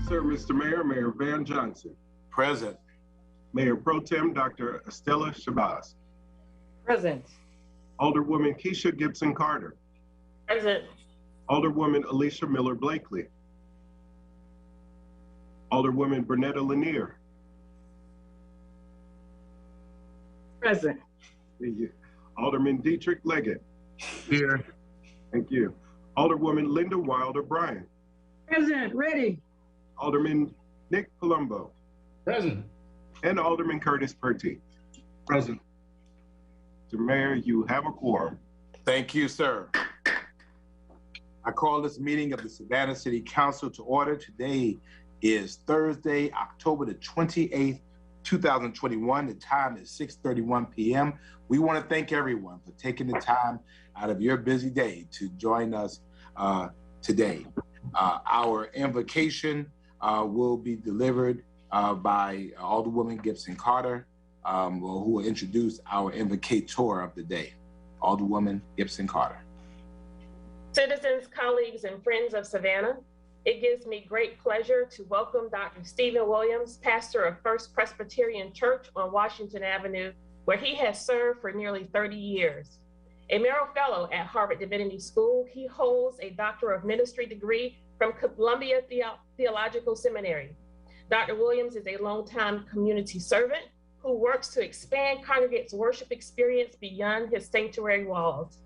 sir, Mr. Mayor. Mayor Van Johnson. Present. Mayor Pro Tem Dr. Estella Shabazz. Present. Alderwoman Keisha Gibson Carter. Present. Alderwoman Alicia Miller Blakely. Alderwoman Bernetta Lanier. Present. Thank you. Alderman Dietrich Leggett. Here. Thank you. Alderwoman Linda Wilder Bryan. Present. Ready. Alderman Nick Palumbo. Present. And Alderman Curtis Purty. Present. Mr. Mayor, you have a quorum. Thank you, sir. I call this meeting of the Savannah City Council to order. Today is Thursday, October the 28th, 2021. The time is 6:31 p.m. We want to thank everyone for taking the time out of your busy day to join us today. Our invocation will be delivered by Alderwoman Gibson Carter, who will introduce our invocator of the day, Alderwoman Gibson Carter. Citizens, colleagues, and friends of Savannah, it gives me great pleasure to welcome Dr. Stephen Williams, pastor of First Presbyterian Church on Washington Avenue, where he has served for nearly 30 years. A Merrill Fellow at Harvard Divinity School, he holds a Doctor of Ministry degree from Columbia Theological Seminary. Dr. Williams is a longtime community servant who works to expand congregates' worship experience beyond his sanctuary walls.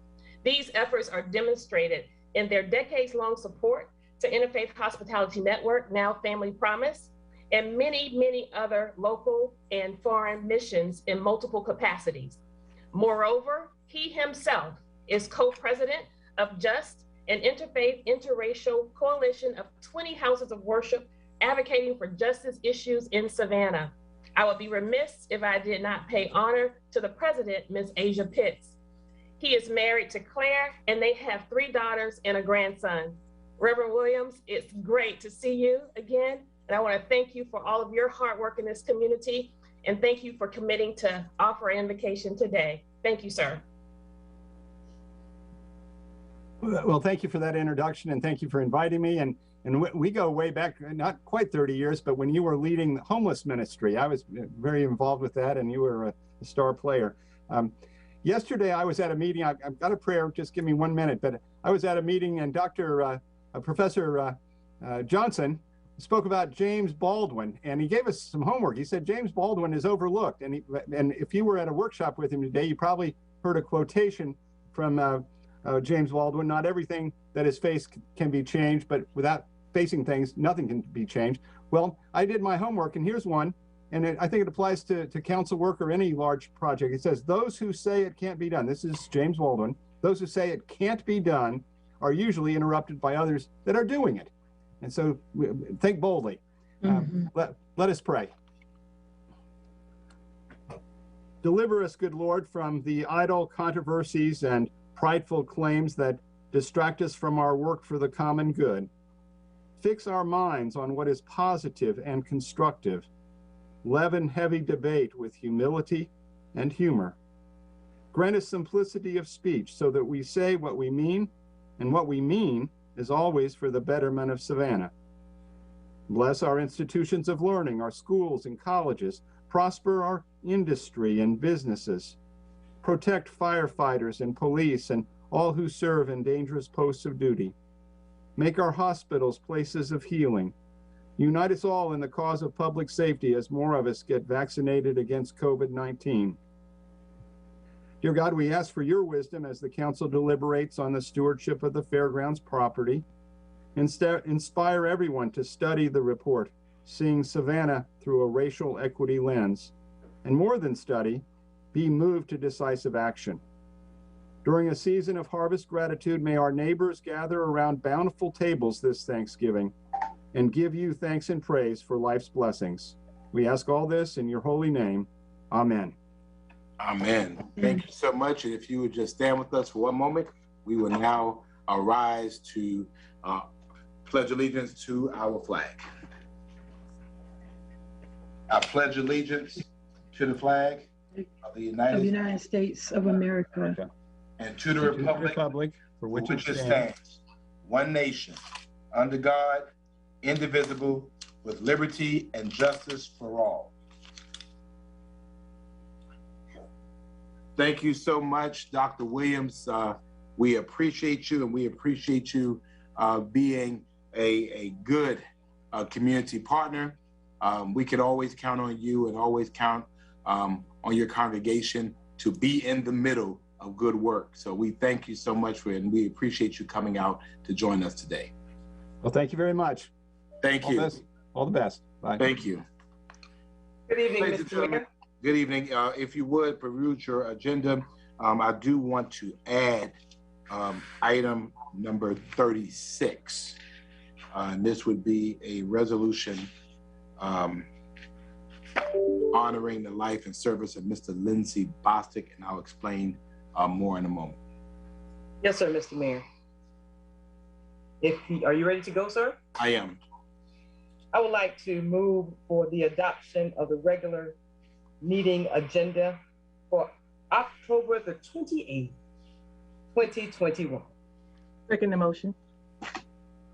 These efforts are demonstrated in their decades-long support to Interfaith Hospitality Network, now Family Promise, and many, many other local and foreign missions in multiple capacities. Moreover, he himself is co-president of JUST, an interfaith, interracial coalition of 20 houses of worship advocating for justice issues in Savannah. I would be remiss if I did not pay honor to the president, Ms. Asia Pitts. He is married to Claire, and they have 3 daughters and a grandson. Reverend Williams, it's great to see you again, and I want to thank you for all of your hard work in this community, and thank you for committing to offer an invocation today. Thank you, sir. Well, thank you for that introduction, and thank you for inviting me. And we go way back, not quite 30 years, but when you were leading the homeless ministry, I was very involved with that, and you were a star player. Yesterday, I was at a meeting. I've got a prayer. Just give me 1 minute. But I was at a meeting, and Professor Johnson spoke about James Baldwin, and he gave us some homework. He said James Baldwin is overlooked, and if you were at a workshop with him today, you probably heard a quotation from James Baldwin. Not everything that is faced can be changed, but without facing things, nothing can be changed. Well, I did my homework, and here's one. And I think it applies to council work or any large project. It says, those who say it can't be done, this is James Baldwin, those who say it can't be done are usually interrupted by others that are doing it. And so think boldly. Let us pray. Deliver us, good Lord, from the idle controversies and prideful claims that distract us from our work for the common good. Fix our minds on what is positive and constructive. Leaven heavy debate with humility and humor. Grant us simplicity of speech so that we say what we mean, and what we mean is always for the betterment of Savannah. Bless our institutions of learning, our schools and colleges. Prosper our industry and businesses. Protect firefighters and police and all who serve in dangerous posts of duty. Make our hospitals places of healing. Unite us all in the cause of public safety as more of us get vaccinated against COVID-19. Dear God, we ask for your wisdom as the council deliberates on the stewardship of the fairgrounds property. Inspire everyone to study the report, seeing Savannah through a racial equity lens. And more than study, be moved to decisive action. During a season of harvest gratitude, may our neighbors gather around bountiful tables this Thanksgiving and give you thanks and praise for life's blessings. We ask all this in your holy name. Amen. Amen. Thank you so much. And if you would just stand with us for 1 moment, we will now arise to pledge allegiance to our flag. I pledge allegiance to the flag of the United States of America and to the republic for which it stands, one nation, under God, indivisible, with liberty and justice for all. Thank you so much, Dr. Williams. We appreciate you, and we appreciate you being a good community partner. We can always count on you and always count on your congregation to be in the middle of good work. So we thank you so much and we appreciate you coming out to join us today. Well, thank you very much. Thank you. All the best. Bye. Thank you. Good evening, Ladies and Mr. gentlemen, Mayor. good evening. If you would peruse your agenda, I do want to add item number 36. And this would be a resolution honoring the life and service of Mr. Lindsey Bostic, and I'll explain more in a moment. Yes, sir, Mr. Mayor. Are you ready to go, sir? I am. I would like to move for the adoption of the regular meeting agenda for October the 28th, 2021. Second the motion.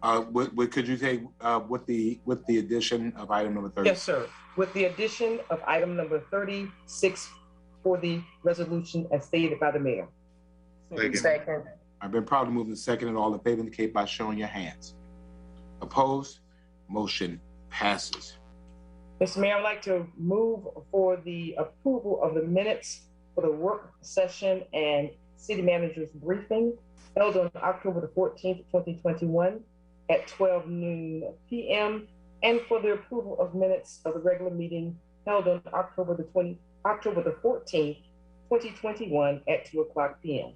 Could you say with the addition of item number 30? Yes, sir. With the addition of item number 36 for the resolution as stated by the mayor. Second. I've been properly moved and seconded. All in favor indicate by showing your hands. Opposed? Motion passes. Mr. Mayor, I'd like to move for the approval of the minutes for the work session and city manager's briefing held on October the 14th, 2021 at 12 noon p.m. and for the approval of minutes of the regular meeting held on October the 14th, 2021 at 2 o'clock p.m.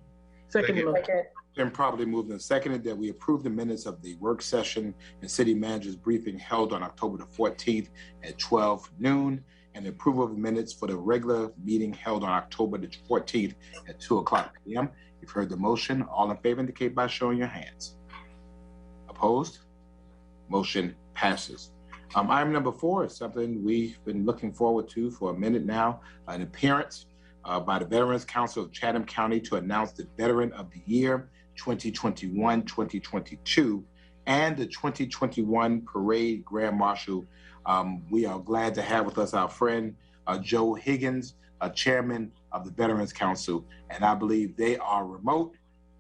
Second the motion. Been properly moved and seconded that we approve the minutes of the work session and city manager's briefing held on October the 14th at 12 noon, and the approval of the minutes for the regular meeting held on October the 14th at 2 o'clock p.m. You've heard the motion. All in favor indicate by showing your hands. Opposed? Motion passes. Item number 4 is something we've been looking forward to for a minute now, an appearance by the Veterans Council of Chatham County to announce the Veteran of the Year 2021-2022 and the 2021 Parade Grand Marshal. We are glad to have with us our friend Joe Higgins, chairman of the Veterans Council, and I believe they are remote.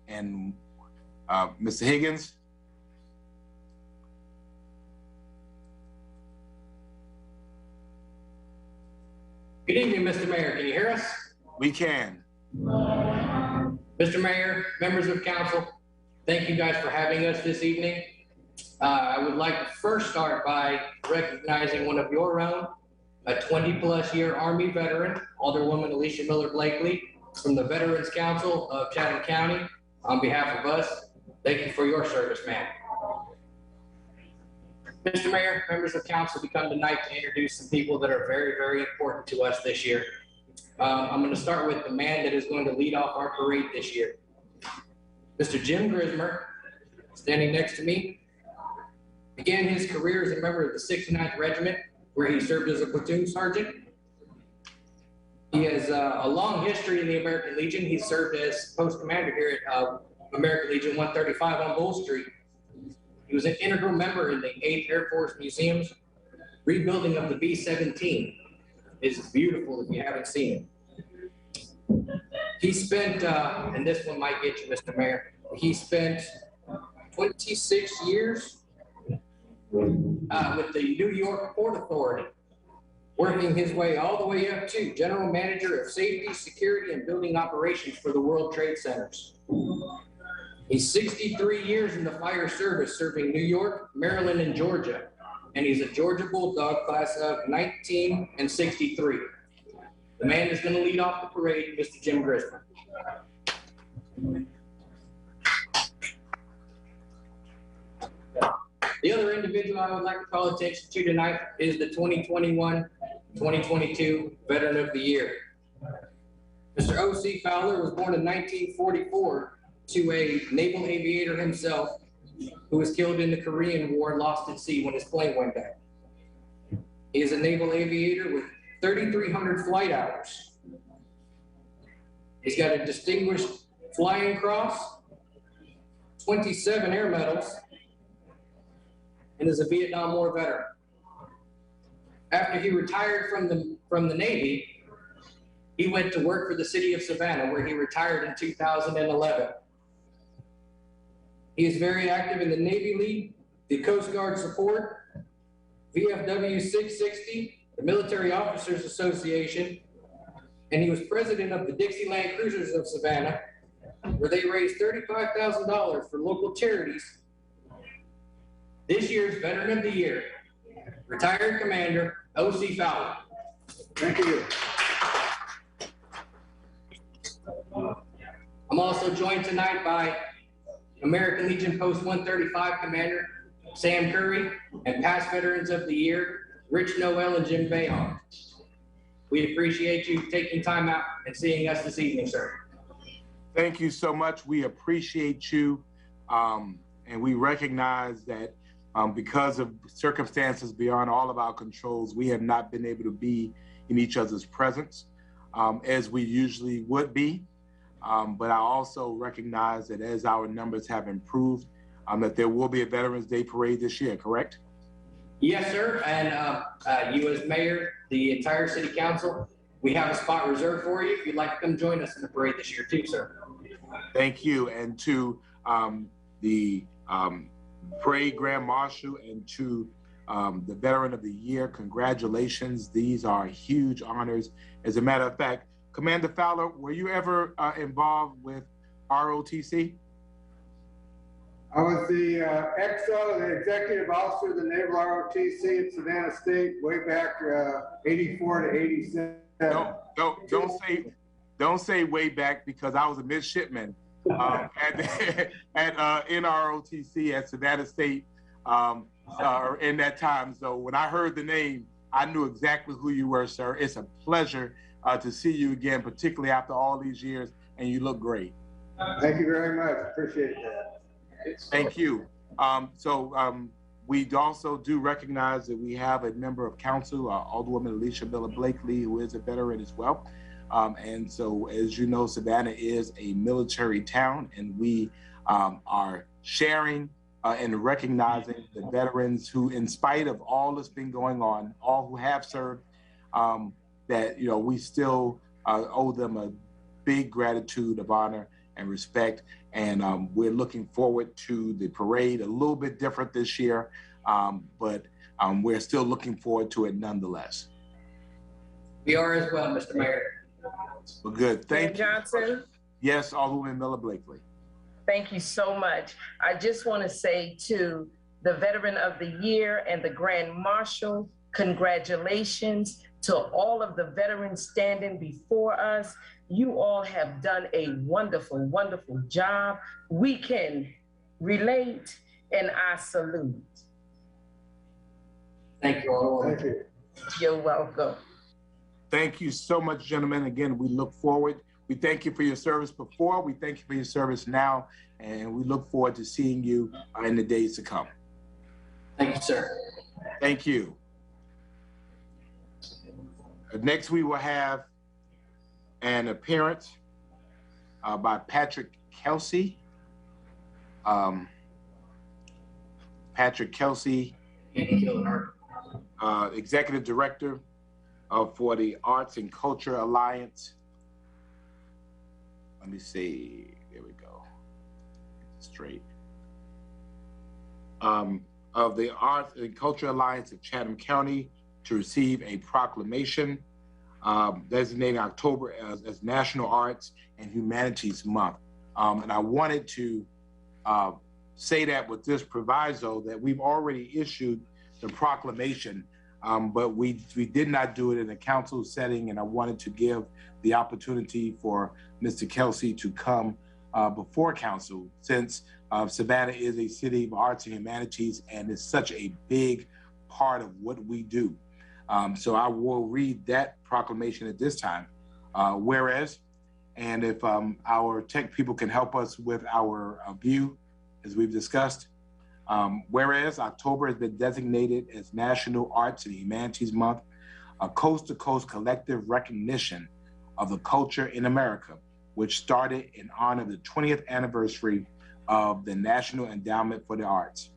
And Mr. Higgins. Good evening, Mr. Mayor. Can you hear us? We can. Mr. Mayor, members of council, thank you guys for having us this evening. I would like to first start by recognizing one of your own, a 20-plus year Army veteran, Alderwoman Alicia Miller Blakely, from the Veterans Council of Chatham County. On behalf of us, thank you for your service, ma'am. Mr. Mayor, members of council, we come tonight to introduce some people that are very, very important to us this year. I'm going to start with the man that is going to lead off our parade this year. Mr. Jim Grismer, standing next to me, began his career as a member of the 69th Regiment, where he served as a platoon sergeant. He has a long history in the American Legion. He served as post commander here at American Legion 135 on Bull Street. He was an integral member in the 8th Air Force Museum's rebuilding of the B-17. It's beautiful if you haven't seen it. He spent, and this one might get you, Mr. Mayor, he spent 26 years with the New York Port Authority, working his way all the way up to General Manager of Safety, Security, and Building Operations for the World Trade Centers. He's 63 years in the fire service, serving New York, Maryland, and Georgia. And he's a Georgia Bulldog class of 19 and 63. The man is going to lead off the parade, Mr. Jim Grismer. The other individual I would like to call attention to tonight is the 2021-2022 Veteran of the Year. Mr. O.C. Fowler was born in 1944 to a naval aviator himself who was killed in the Korean War and lost at sea when his plane went down. He is a naval aviator with 3,300 flight hours. He's got a distinguished flying cross, 27 air medals, and is a Vietnam War veteran. after he retired from the Navy, he went to work for the city of Savannah, where he retired in 2011. He is very active in the Navy League, the Coast Guard Support, VFW 660, the Military Officers Association, and he was president of the Dixieland Cruisers of Savannah, where they raised $35,000 for local charities. This year's Veteran of the Year, retired Commander O.C. Fowler. Thank you. I'm also joined tonight by American Legion Post 135 Commander Sam Curry and past Veterans of the Year, Rich Noel and Jim Bayhawk. We appreciate you taking time out and seeing us this evening, sir. Thank you so much. We appreciate you. And we recognize that because of circumstances beyond all of our controls, we have not been able to be in each other's presence as we usually would be. But I also recognize that as our numbers have improved, that there will be a Veterans Day parade this year, correct? Yes, sir. And you as mayor, the entire city council, we have a spot reserved for you if you'd like to come join us in the parade this year too, sir. Thank you. And to the parade grand marshal and to the Veteran of the Year, congratulations. These are huge honors. As a matter of fact, Commander Fowler, were you ever involved with ROTC? I was the XO, the executive officer of the Naval ROTC at Savannah State way back 84 to 87. Don't say way back, because I was a midshipman at NROTC at Savannah State in that time. So when I heard the name, I knew exactly who you were, sir. It's a pleasure to see you again, particularly after all these years, and you look great. Thank you very much. Appreciate that. Thank you. We also do recognize that we have a member of council, Alderwoman Alicia Miller Blakely, who is a veteran as well. And so, as you know, Savannah is a military town, and we are sharing and recognizing the veterans who, in spite of all that's been going on, all who have served, that, you know, we still owe them a big gratitude of honor and respect. And we're looking forward to the parade, a little bit different this year, but we're still looking forward to it nonetheless. We are as well, Mr. Mayor. Well, good. Thank you. Johnson, Yes, Alderwoman Miller Blakely. thank you so much. I just want to say to the Veteran of the Year and the Grand Marshal, congratulations to all of the veterans standing before us. You all have done a wonderful, wonderful job. We can relate, and I salute. Thank you all. Thank you. You're welcome. Thank you so much, gentlemen. Again, we look forward. We thank you for your service before. We thank you for your service now, and we look forward to seeing you in the days to come. Thank you, sir. Thank you. Next, we will have an appearance by Patrick Kelsey. Patrick Kelsey, Executive Director for the Arts and Culture Alliance. Let me see, there we go, straight. Of the Arts and Culture Alliance of Chatham County to receive a proclamation designating October as National Arts and Humanities Month. And I wanted to say that with this proviso that we've already issued the proclamation, but we did not do it in a council setting, and I wanted to give the opportunity for Mr. Kelsey to come before council, since Savannah is a city of arts and humanities and is such a big part of what we do. So I will read that proclamation at this time. Whereas, and if our tech people can help us with our view, as we've discussed, whereas October has been designated as National Arts and Humanities Month, a coast-to-coast collective recognition of the culture in America, which started in honor of the 20th anniversary of the National Endowment for the Arts.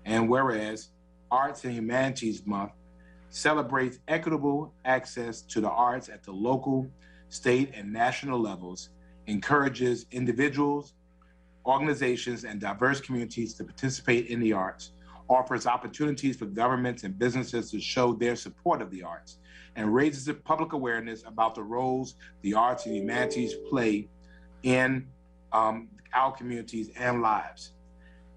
And whereas Arts and Humanities Month celebrates equitable access to the arts at the local, state, and national levels, encourages individuals, organizations, and diverse communities to participate in the arts, offers opportunities for governments and businesses to show their support of the arts, and raises the public awareness about the roles the arts and humanities play in our communities and lives.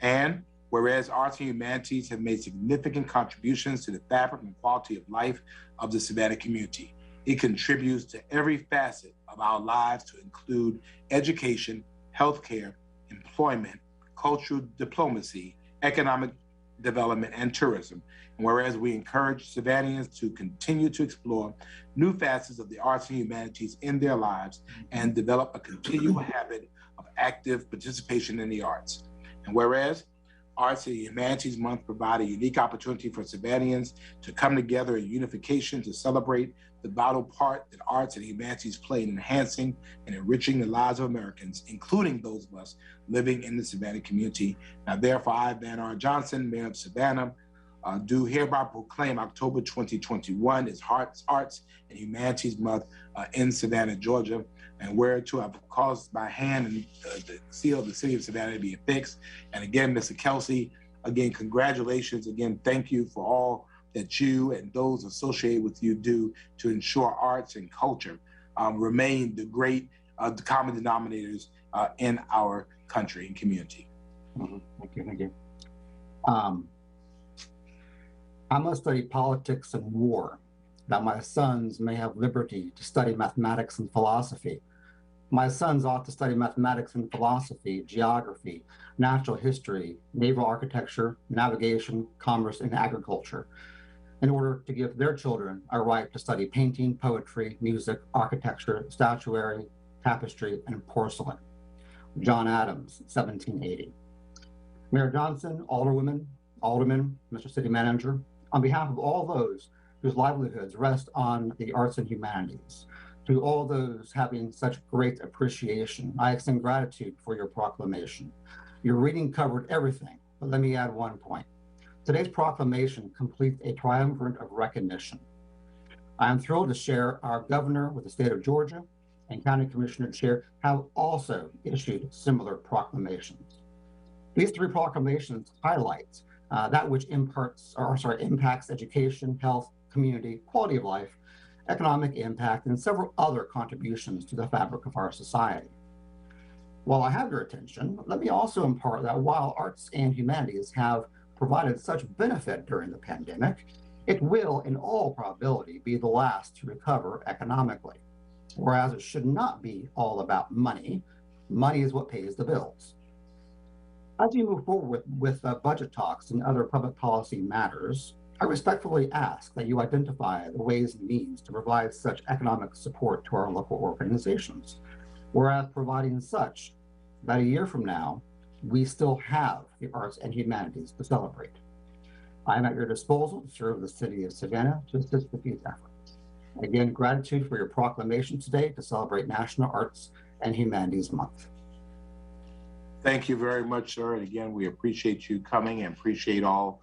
And whereas arts and humanities have made significant contributions to the fabric and quality of life of the Savannah community, it contributes to every facet of our lives to include education, healthcare, employment, cultural diplomacy, economic development, and tourism. And whereas we encourage Savannahans to continue to explore new facets of the arts and humanities in their lives and develop a continual habit of active participation in the arts. And whereas Arts and Humanities Month provide a unique opportunity for Savannahans to come together in unification to celebrate the vital part that arts and humanities play in enhancing and enriching the lives of Americans, including those of us living in the Savannah community. Now, therefore, I, Van R. Johnson, Mayor of Savannah, do hereby proclaim October 2021 as Arts and Humanities Month in Savannah, Georgia, and whereto I've caused my hand and the seal of the city of Savannah to be affixed. And again, Mr. Kelsey, again, congratulations. Again, thank you for all that you and those associated with you do to ensure arts and culture remain the great the common denominators in our country and community. Thank you, thank you. I must study politics and war, that my sons may have liberty to study mathematics and philosophy. My sons ought to study mathematics and philosophy, geography, natural history, naval architecture, navigation, commerce, and agriculture, in order to give their children a right to study painting, poetry, music, architecture, statuary, tapestry, and porcelain. John Adams, 1780. Mayor Johnson, Alderwomen, Alderman, Mr. City Manager, on behalf of all those whose livelihoods rest on the arts and humanities, to all those having such great appreciation, I extend gratitude for your proclamation. Your reading covered everything, but let me add one point. Today's proclamation completes a triumvirate of recognition. I am thrilled to share our governor with the state of Georgia and county commissioner chair have also issued similar proclamations. These three proclamations highlight that which impacts education, health, community, quality of life, economic impact, and several other contributions to the fabric of our society. While I have your attention, let me also impart that while arts and humanities have provided such benefit during the pandemic, it will, in all probability, be the last to recover economically. Whereas it should not be all about money. Money is what pays the bills. As you move forward with budget talks and other public policy matters, I respectfully ask that you identify the ways and means to provide such economic support to our local organizations, whereas providing such that a year from now, we still have the arts and humanities to celebrate. I am at your disposal to serve the city of Savannah to assist with these efforts. Again, gratitude for your proclamation today to celebrate National Arts and Humanities Month. Thank you very much, sir. And again, we appreciate you coming and appreciate all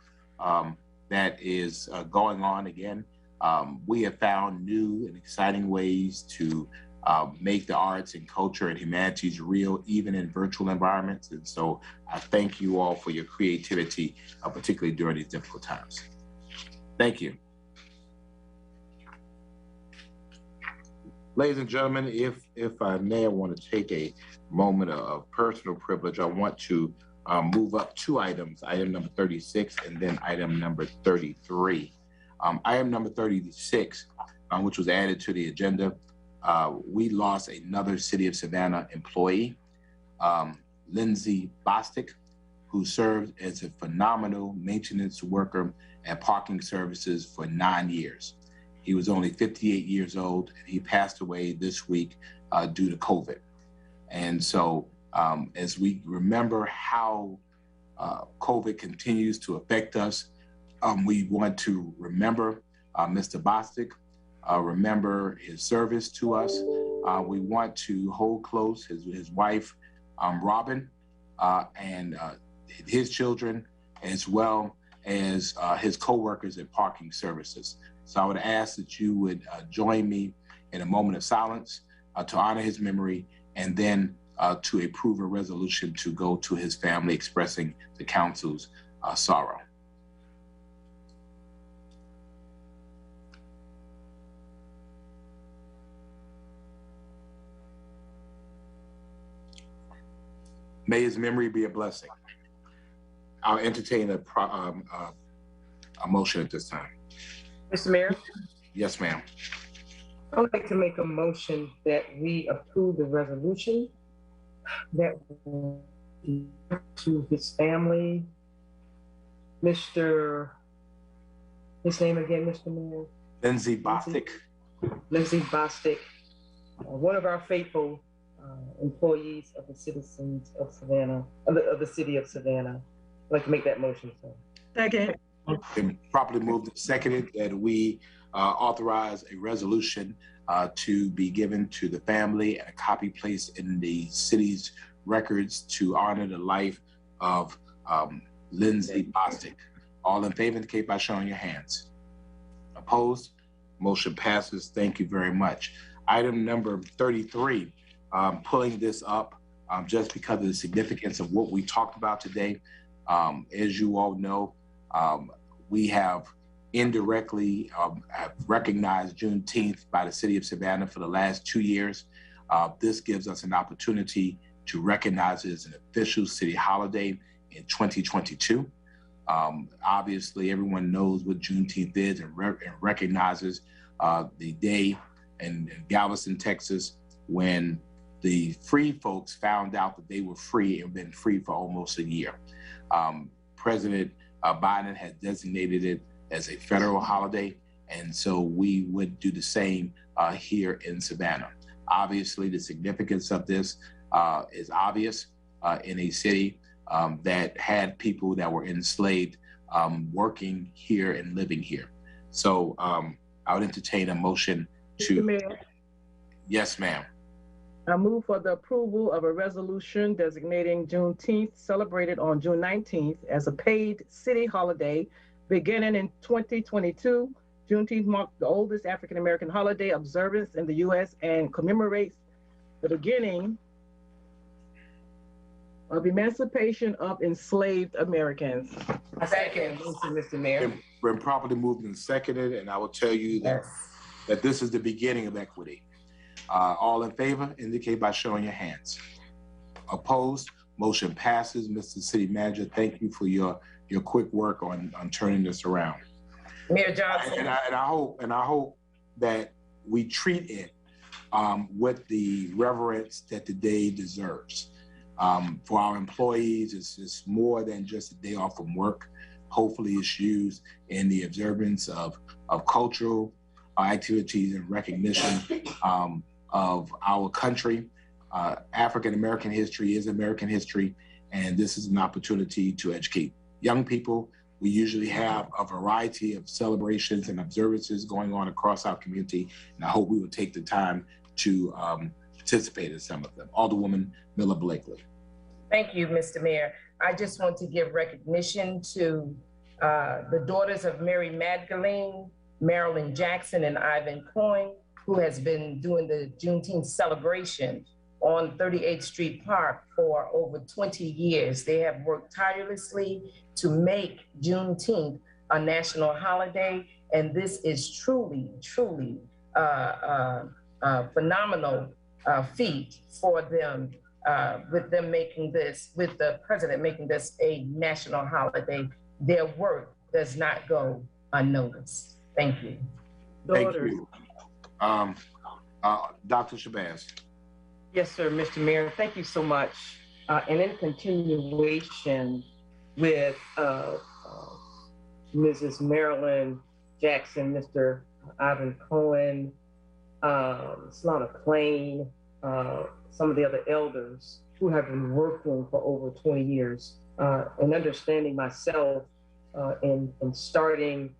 that is going on. Again, we have found new and exciting ways to make the arts and culture and humanities real, even in virtual environments. And so I thank you all for your creativity, particularly during these difficult times. Thank you. Ladies and gentlemen, if I may, I want to take a moment of personal privilege. I want to move up two items, item number 36 and then item number 33. Item number 36, which was added to the agenda, we lost another City of Savannah employee, Lindsay Bostic, who served as a phenomenal maintenance worker at parking services for 9 years. He was only 58 years old, and he passed away this week due to COVID. And so as we remember how COVID continues to affect us, we want to remember Mr. Bostic, remember his service to us. We want to hold close his wife, Robin, and his children, as well as his co-workers at Parking Services. So I would ask that you would join me in a moment of silence to honor his memory, and then to approve a resolution to go to his family expressing the council's sorrow. May his memory be a blessing. I'll entertain a motion at this time. Mr. Mayor, Yes, ma'am. I would like to make a motion that we approve the resolution that to his family, his name again, Mr. Mayor? Lindsay Bostic. Lindsay Bostic, one of our faithful employees of the citizens of Savannah, of the city of Savannah. I'd like to make that motion, sir. Second. Been properly moved and seconded that we authorize a resolution to be given to the family and a copy placed in the city's records to honor the life of Lindsay Bostic. All in favor indicate by showing your hands. Opposed? Motion passes. Thank you very much. Item number 33, pulling this up just because of the significance of what we talked about today. As you all know, we have indirectly have recognized Juneteenth by the city of Savannah for the last 2 years. This gives us an opportunity to recognize it as an official city holiday in 2022. Obviously, everyone knows what Juneteenth is and recognizes the day in Galveston, Texas, when the free folks found out that they were free and been free for almost a year. President Biden has designated it as a federal holiday, and so we would do the same here in Savannah. Obviously, the significance of this is obvious in a city that had people that were enslaved working here and living here. So I would entertain a motion to— Mr. Mayor, Yes, ma'am. I move for the approval of a resolution designating Juneteenth, celebrated on June 19th, as a paid city holiday beginning in 2022. Juneteenth marks the oldest African-American holiday observance in the U.S. and commemorates the beginning of emancipation of enslaved Americans. I second, Mr. Mayor. Been properly moved and seconded, and I will tell you that this is the beginning of equity. All in favor indicate by showing your hands. Opposed? Motion passes. Mr. City Manager, thank you for your quick work on turning this around. Mayor Johnson. And I hope that we treat it with the reverence that the day deserves. For our employees, it's more than just a day off from work. Hopefully it's used in the observance of cultural activities and recognition of our country. African-American history is American history, and this is an opportunity to educate young people. We usually have a variety of celebrations and observances going on across our community, and I hope we will take the time to participate in some of them. Alderwoman Miller Blakely. Thank you, Mr. Mayor. I just want to give recognition to the daughters of Mary Magdalene, Marilyn Jackson, and Ivan Coyne, who has been doing the Juneteenth celebration on 38th Street Park for over 20 years. They have worked tirelessly to make Juneteenth a national holiday, and this is truly a phenomenal feat for them, with the president making this a national holiday. Their work does not go unnoticed. Thank you. Thank you. Dr. Shabazz. Yes, sir, Mr. Mayor. Thank you so much. And in continuation with Mrs. Marilyn Jackson, Mr. Ivan Cohen, Savannah Plain, some of the other elders who have been working for over 20 years, and understanding myself in starting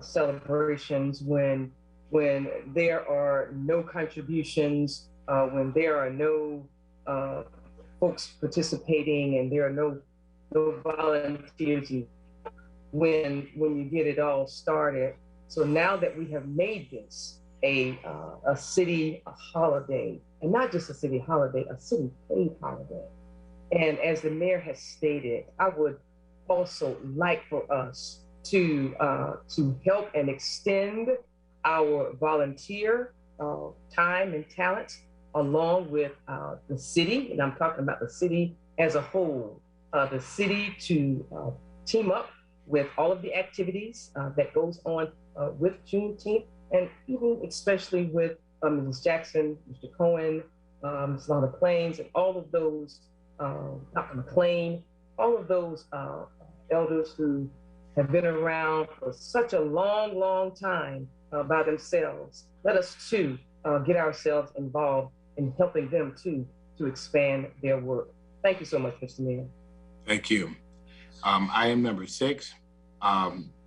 celebrations when there are no contributions, when there are no folks participating, and there are no volunteers. when you get it all started. So now that we have made this a city holiday, and not just a city holiday, a city paid holiday. And as the mayor has stated, I would also like for us to help and extend our volunteer time and talents along with the city, and I'm talking about the city as a whole, the city to team up with all of the activities that goes on with Juneteenth, and even especially with Mrs. Jackson, Mr. Cohen, Ms. Lana Plains, and all of those, Dr. McLean, all of those elders who have been around for such a long, long time by themselves. Let us too get ourselves involved in helping them too to expand their work. Thank you so much, Mr. Mayor. Thank you. Item number 6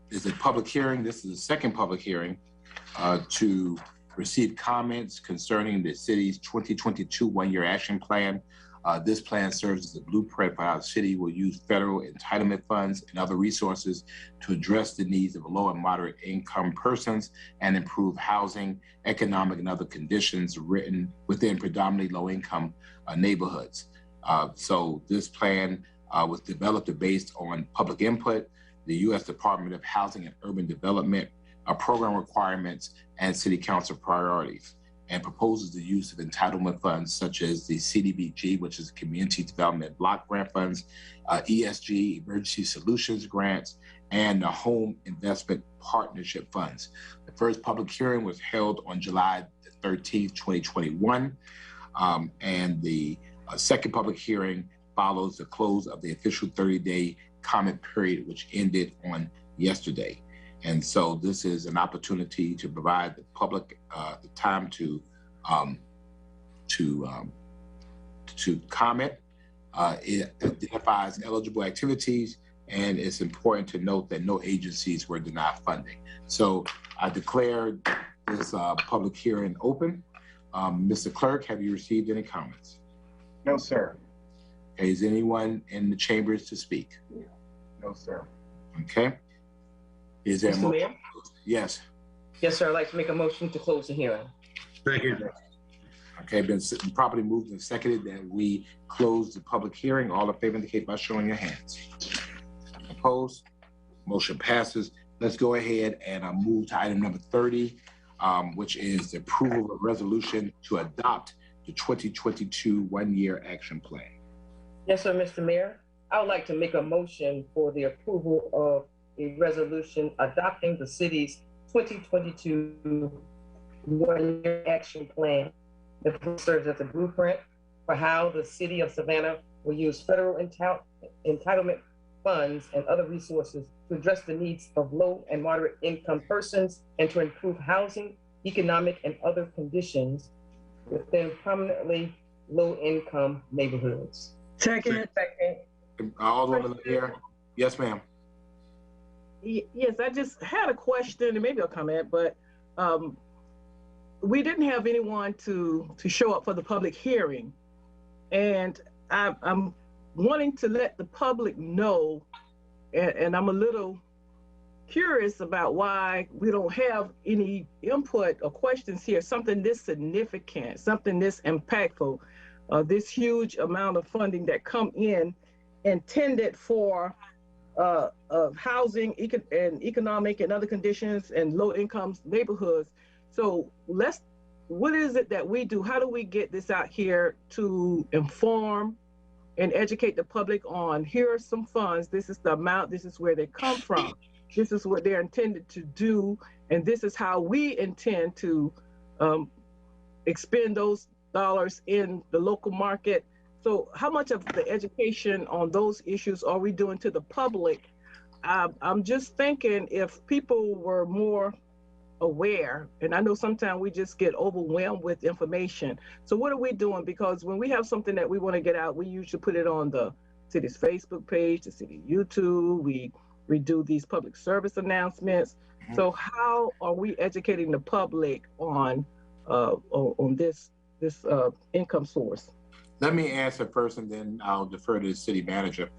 is a public hearing. This is the second public hearing to receive comments concerning the city's 2022 one-year action plan. This plan serves as a blueprint for how the city will use federal entitlement funds and other resources to address the needs of low and moderate income persons and improve housing, economic, and other conditions written within predominantly low-income neighborhoods. So this plan was developed based on public input, the U.S. Department of Housing and Urban Development program requirements, and City Council priorities, and proposes the use of entitlement funds such as the CDBG, which is Community Development Block Grant Funds, ESG, Emergency Solutions Grants, and the Home Investment Partnership Funds. The first public hearing was held on July 13th, 2021, and the second public hearing follows the close of the official 30-day comment period, which ended on yesterday. And so this is an opportunity to provide the public the time to comment. It identifies eligible activities, and it's important to note that no agencies were denied funding. So I declare this public hearing open. Mr. Clerk, have you received any comments? No, sir. Okay, is anyone in the chambers to speak? No, sir. Okay. Is there a Mr. motion? Mayor? Yes. Yes, sir. I'd like to make a motion to close the hearing. Second. Okay, been properly moved and seconded that we close the public hearing. All in favor indicate by showing your hands. Opposed? Motion passes. Let's go ahead and move to item number 30, which is the approval of resolution to adopt the 2022 one-year action plan. Yes, sir, Mr. Mayor. I would like to make a motion for the approval of a resolution adopting the city's 2022 one-year action plan that serves as a blueprint for how the city of Savannah will use federal entitlement funds and other resources to address the needs of low and moderate income persons and to improve housing, economic, and other conditions within prominently low-income neighborhoods. Second. Alderman Lanier. Yes, ma'am. Yes, I just had a question and maybe a comment, but we didn't have anyone to show up for the public hearing. And I'm wanting to let the public know, and I'm a little curious about why we don't have any input or questions here, something this significant, something this impactful, this huge amount of funding that come in intended for housing and economic and other conditions and low income neighborhoods. So what is it that we do? How do we get this out here to inform and educate the public on, here are some funds, this is the amount, this is where they come from, this is what they're intended to do, and this is how we intend to expend those dollars in the local market. So how much of the education on those issues are we doing to the public? I'm just thinking if people were more aware, and I know sometimes we just get overwhelmed with information. So what are we doing? Because when we have something that we want to get out, we usually put it on the city's Facebook page, the city YouTube, we do these public service announcements. So how are we educating the public on this income source? Let me answer first, and then I'll defer to the city manager.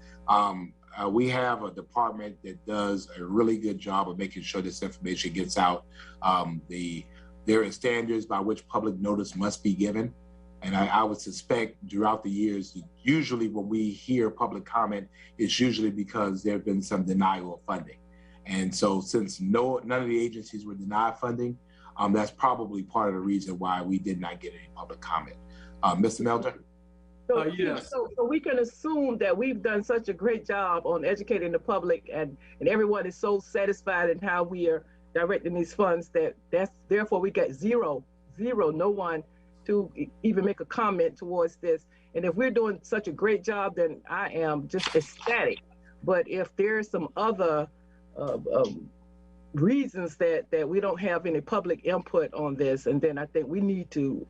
we have a department that does a really good job of making sure this information gets out. There are standards by which public notice must be given. And I would suspect throughout the years, usually when we hear public comment, it's usually because there have been some denial of funding. And so since none of the agencies were denied funding, that's probably part of the reason why we did not get any public comment. Mr. Melder? Yes. So we can assume that we've done such a great job on educating the public, and everyone is so satisfied in how we are directing these funds that's therefore we got zero, no one to even make a comment towards this. And if we're doing such a great job, then I am just ecstatic. But if there's some other reasons that we don't have any public input on this, and then I think we need to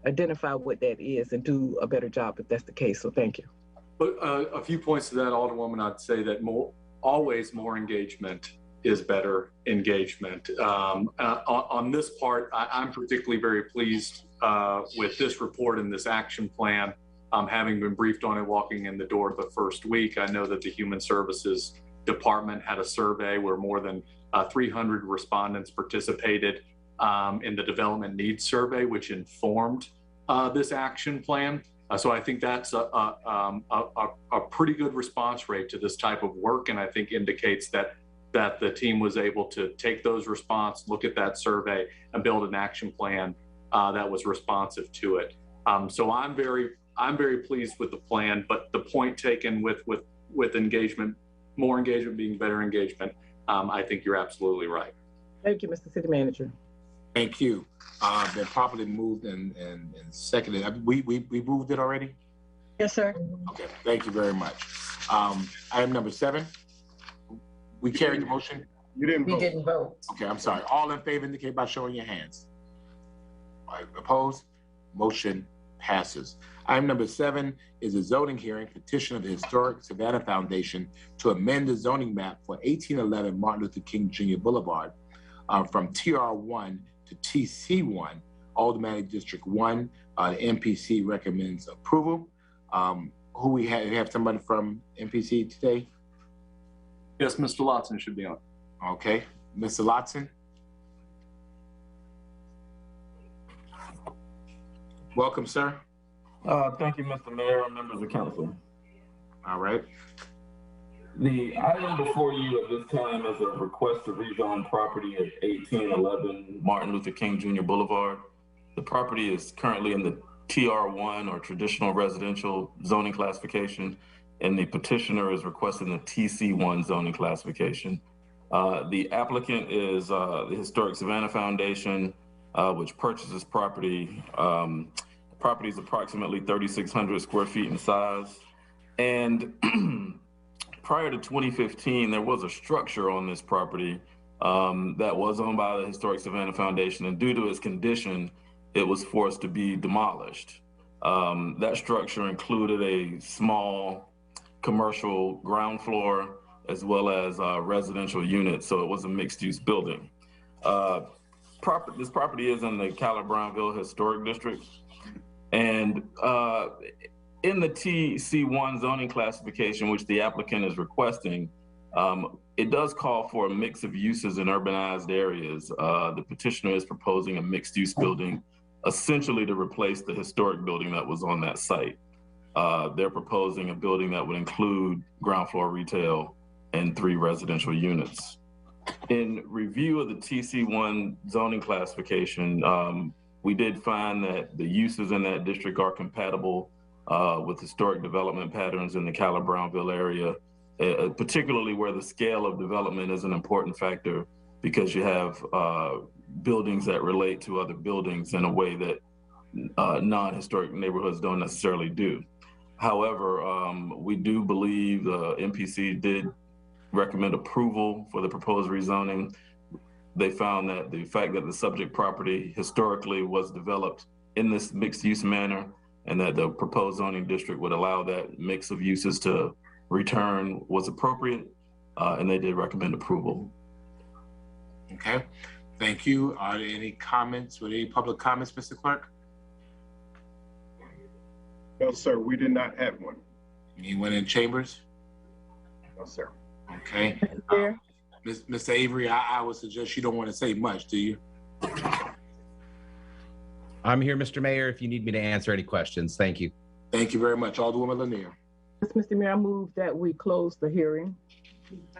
identify what that is and do a better job if that's the case. So thank you. But a few points to that, Alderwoman. I'd say that always more engagement is better engagement. On this part, I'm particularly very pleased with this report and this action plan. Having been briefed on it walking in the door the first week, I know that the Human Services Department had a survey where more than 300 respondents participated in the Development Needs Survey, which informed this action plan. So I think that's a pretty good response rate to this type of work, and I think indicates that the team was able to take those responses, look at that survey, and build an action plan that was responsive to it. So I'm very pleased with the plan, but the point taken with engagement, more engagement being better engagement, I think you're absolutely right. Thank you, Mr. City Manager. Thank you. Been properly moved and seconded. We moved it already? Yes, sir. Okay, thank you very much. Item number 7. We carried the motion? You didn't vote. We didn't vote. Okay, I'm sorry. All in favor indicate by showing your hands. All right, opposed? Motion passes. Item number 7 is a zoning hearing, petition of the Historic Savannah Foundation to amend the zoning map for 1811 Martin Luther King Jr. Boulevard from TR1 to TC1, Aldermanic District 1. The MPC recommends approval. Who we have somebody from MPC today? Yes, Mr. Lotson should be on. Okay, Mr. Lotson. Welcome, sir. Thank you, Mr. Mayor and members of council. All right. The item before you at this time is a request to rezone property at 1811 Martin Luther King Jr. Boulevard. The property is currently in the TR1 or traditional residential zoning classification, and the petitioner is requesting the TC1 zoning classification. The applicant is the Historic Savannah Foundation, which purchases property. Property is approximately 3,600 square feet in size. And prior to 2015, there was a structure on this property that was owned by the Historic Savannah Foundation, and due to its condition, it was forced to be demolished. That structure included a small commercial ground floor as well as residential units, so it was a mixed-use building. This property is in the Cala-Brownville Historic District, and in the TC1 zoning classification, which the applicant is requesting, it does call for a mix of uses in urbanized areas. The petitioner is proposing a mixed-use building, essentially to replace the historic building that was on that site. They're proposing a building that would include ground floor retail and 3 residential units. In review of the TC1 zoning classification, we did find that the uses in that district are compatible with historic development patterns in the Cala-Brownville area, particularly where the scale of development is an important factor because you have buildings that relate to other buildings in a way that non-historic neighborhoods don't necessarily do. However, we do believe the MPC did recommend approval for the proposed rezoning. They found that the fact that the subject property historically was developed in this mixed use manner and that the proposed zoning district would allow that mix of uses to return was appropriate, and they did recommend approval. Okay, thank you. Are there any comments or any public comments, Mr. Clerk? No, sir, we did not have one. Anyone in chambers? No, sir. Okay. Chair. Ms. Avery, I would suggest you don't want to say much, do you? I'm here, Mr. Mayor, if you need me to answer any questions. Thank you. Thank you very much. Alderwoman Lanier. Yes, Mr. Mayor, I move that we close the hearing.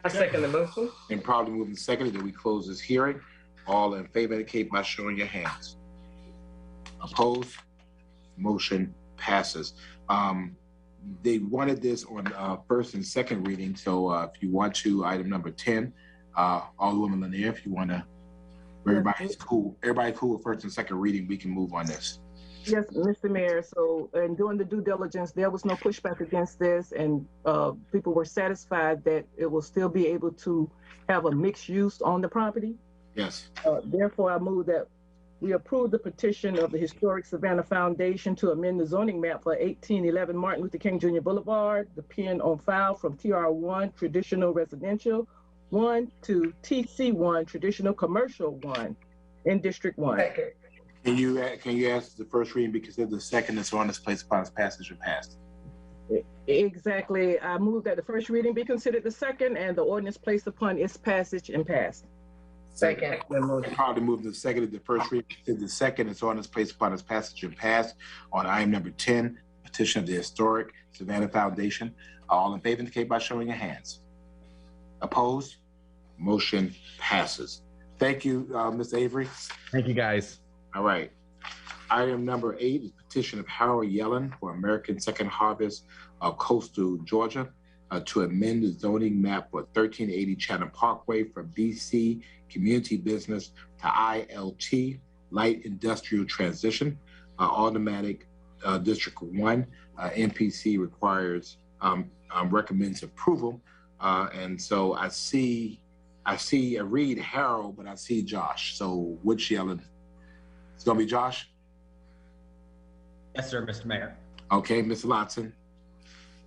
I second the motion. And probably moving seconded that we close this hearing. All in favor indicate by showing your hands. Opposed? Motion passes. They wanted this on first and second reading, so if you want to, item number 10, Alderwoman Lanier, if you want to, everybody's cool with first and second reading, we can move on this. Yes, Mr. Mayor. So, in doing the due diligence, there was no pushback against this, and people were satisfied that it will still be able to have a mixed use on the property. Yes. Therefore, I move that we approve the petition of the Historic Savannah Foundation to amend the zoning map for 1811 Martin Luther King Jr. Boulevard, the PN on file from TR1 Traditional Residential 1 to TC1 Traditional Commercial 1 in District 1. Second. Can you ask the first reading because of the second that's on this place upon its passage and passed? Exactly. I move that the first reading be considered the second and the ordinance placed upon its passage and passed. Second. Probably moved the second at the first reading to the second. It's on its place upon its passage and passed on item number 10, petition of the Historic Savannah Foundation. All in favor indicate by showing your hands. Opposed? Motion passes. Thank you, Ms. Avery. Thank you, guys. All right. Item number 8 is petition of Harold Yellen for American Second Harvest of Coastal Georgia to amend the zoning map for 1380 Chatham Parkway from BC Community Business to ILT, Light Industrial Transition, Automatic District 1. NPC requires, recommends approval. And so I read Harold, but I see Josh. So which Yellen? It's gonna be Josh? Yes, sir, Mr. Mayor. Okay, Mr. Lotson.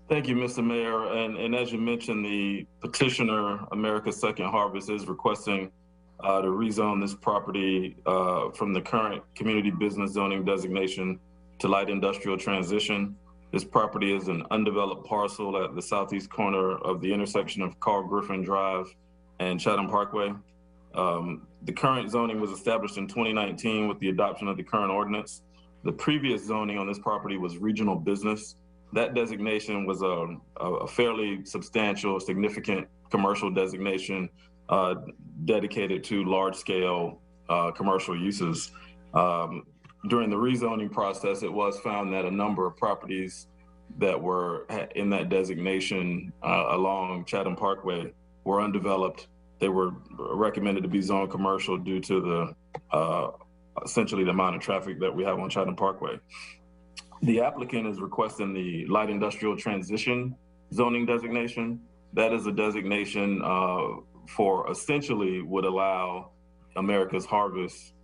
Thank you, Mr. Mayor. And as you mentioned, the petitioner, America's Second Harvest, is requesting to rezone this property from the current community business zoning designation to light industrial transition. This property is an undeveloped parcel at the southeast corner of the intersection of Carl Griffin Drive and Chatham Parkway. The current zoning was established in 2019 with the adoption of the current ordinance. The previous zoning on this property was regional business. That designation was a fairly substantial, significant commercial designation dedicated to large-scale commercial uses. During the rezoning process, it was found that a number of properties that were in that designation along Chatham Parkway were undeveloped. They were recommended to be zoned commercial due to the essentially the amount of traffic that we have on Chatham Parkway. The applicant is requesting the light industrial transition zoning designation. That is a designation for essentially would allow America's Harvest,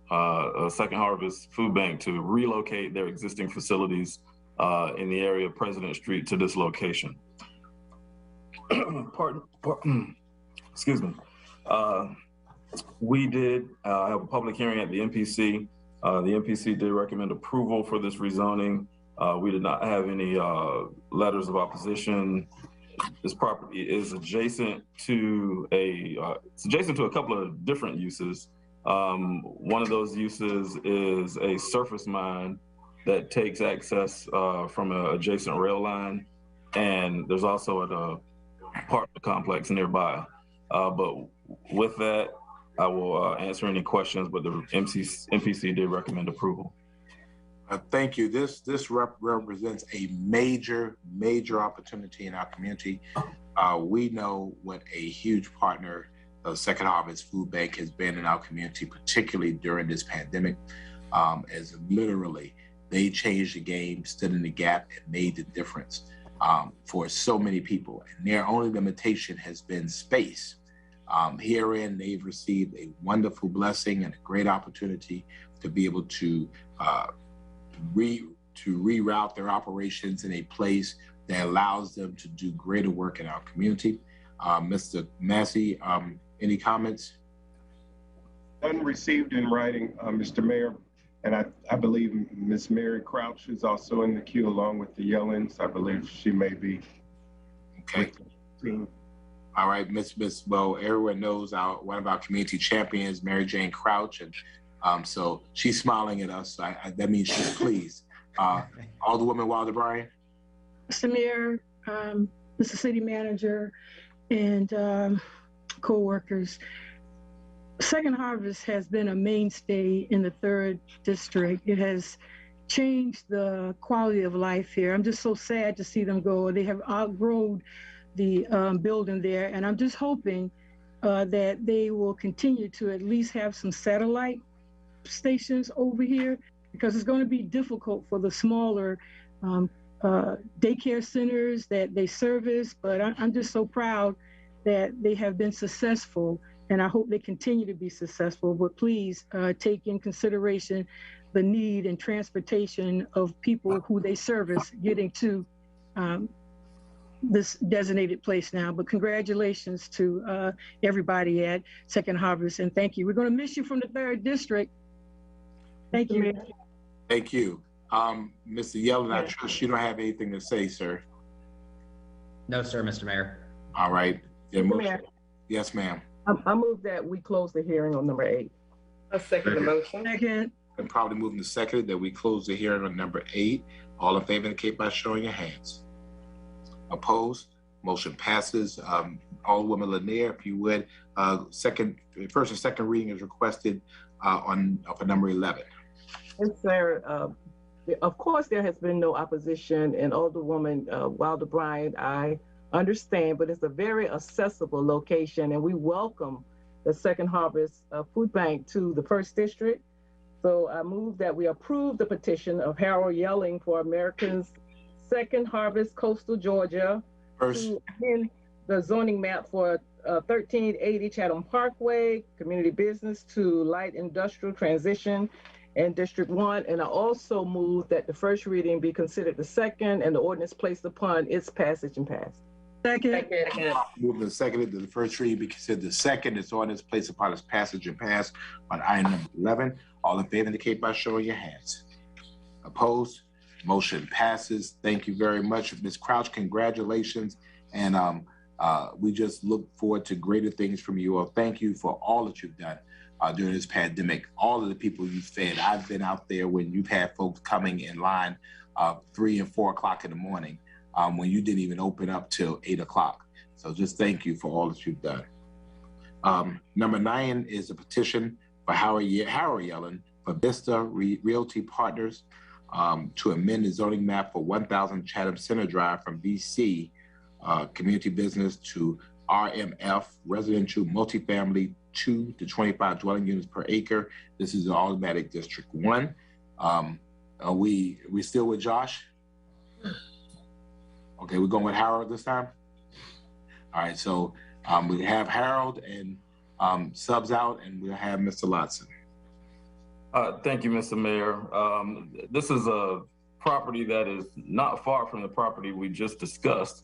Second Harvest Food Bank to relocate their existing facilities in the area of President Street to this location. Excuse me. We did have a public hearing at the MPC. The MPC did recommend approval for this rezoning. We did not have any letters of opposition. This property is adjacent to a couple of different uses. One of those uses is a surface mine that takes access from an adjacent rail line, and there's also an apartment complex nearby. But with that, I will answer any questions, but the MPC did recommend approval. Thank you. This represents a major opportunity in our community. We know what a huge partner of Second Harvest Food Bank has been in our community, particularly during this pandemic, as literally they changed the game, stood in the gap, and made the difference for so many people. And their only limitation has been space. Herein, they've received a wonderful blessing and a great opportunity to be able to reroute their operations in a place that allows them to do greater work in our community. Mr. Massey, any comments? None received in writing, Mr. Mayor. And I believe Ms. Mary Crouch is also in the queue along with the Yellens. I believe she may be. Okay. All right, well, everyone knows one of our community champions, Mary Jane Crouch, and so she's smiling at us. So that means she's pleased. Alderwoman Wilder Bryan. Mr. Mayor, Mr. City Manager, and co-workers, Second Harvest has been a mainstay in the 3rd District. It has changed the quality of life here. I'm just so sad to see them go. They have outgrown the building there, and I'm just hoping that they will continue to at least have some satellite stations over here, because it's going to be difficult for the smaller daycare centers that they service. But I'm just so proud that they have been successful, and I hope they continue to be successful. But please take in consideration the need and transportation of people who they service getting to this designated place now. But congratulations to everybody at Second Harvest, and thank you. We're going to miss you from the 3rd District. Thank you. Thank you. Mr. Yellen, I trust you don't have anything to say, sir. No, sir, Mr. Mayor. All right. Mayor. Yes, ma'am. I move that we close the hearing on number 8. I second the motion. Second. And probably moving to second that we close the hearing on number 8. All in favor indicate by showing your hands. Opposed? Motion passes. Alderwoman Lanier, if you would, first and second reading is requested for number 11. Yes, sir. Of course, there has been no opposition, and Alderwoman Wilder Bryan, I understand, but it's a very accessible location, and we welcome the Second Harvest Food Bank to the 1st District. So I move that we approve the petition of Harold Yelling for Americans Second Harvest, Coastal Georgia, to amend the zoning map for 1380 Chatham Parkway, community business, to light industrial transition in District 1. And I also move that the first reading be considered the second and the ordinance placed upon its passage and pass. Second. Moving and seconded that the first reading be considered the second. This ordinance placed upon its passage and pass on item number 11. All in favor indicate by showing your hands. Opposed? Motion passes. Thank you very much, Ms. Crouch. Congratulations. And we just look forward to greater things from you all. Thank you for all that you've done during this pandemic. All of the people you fed. I've been out there when you've had folks coming in line 3 and 4 o'clock in the morning when you didn't even open up till 8 o'clock. So just thank you for all that you've done. Number 9 is a petition for Howard Yellen for Vista Realty Partners to amend the zoning map for 1000 Chatham Center Drive from BC community business to RMF residential multifamily 2 to 25 dwelling units per acre. This is an automatic District 1. Are we still with Josh? Okay, we're going with Harold this time? All right, so we have Harold and subs out, and we'll have Mr. Lotson. Thank you, Mr. Mayor. This is a property that is not far from the property we just discussed.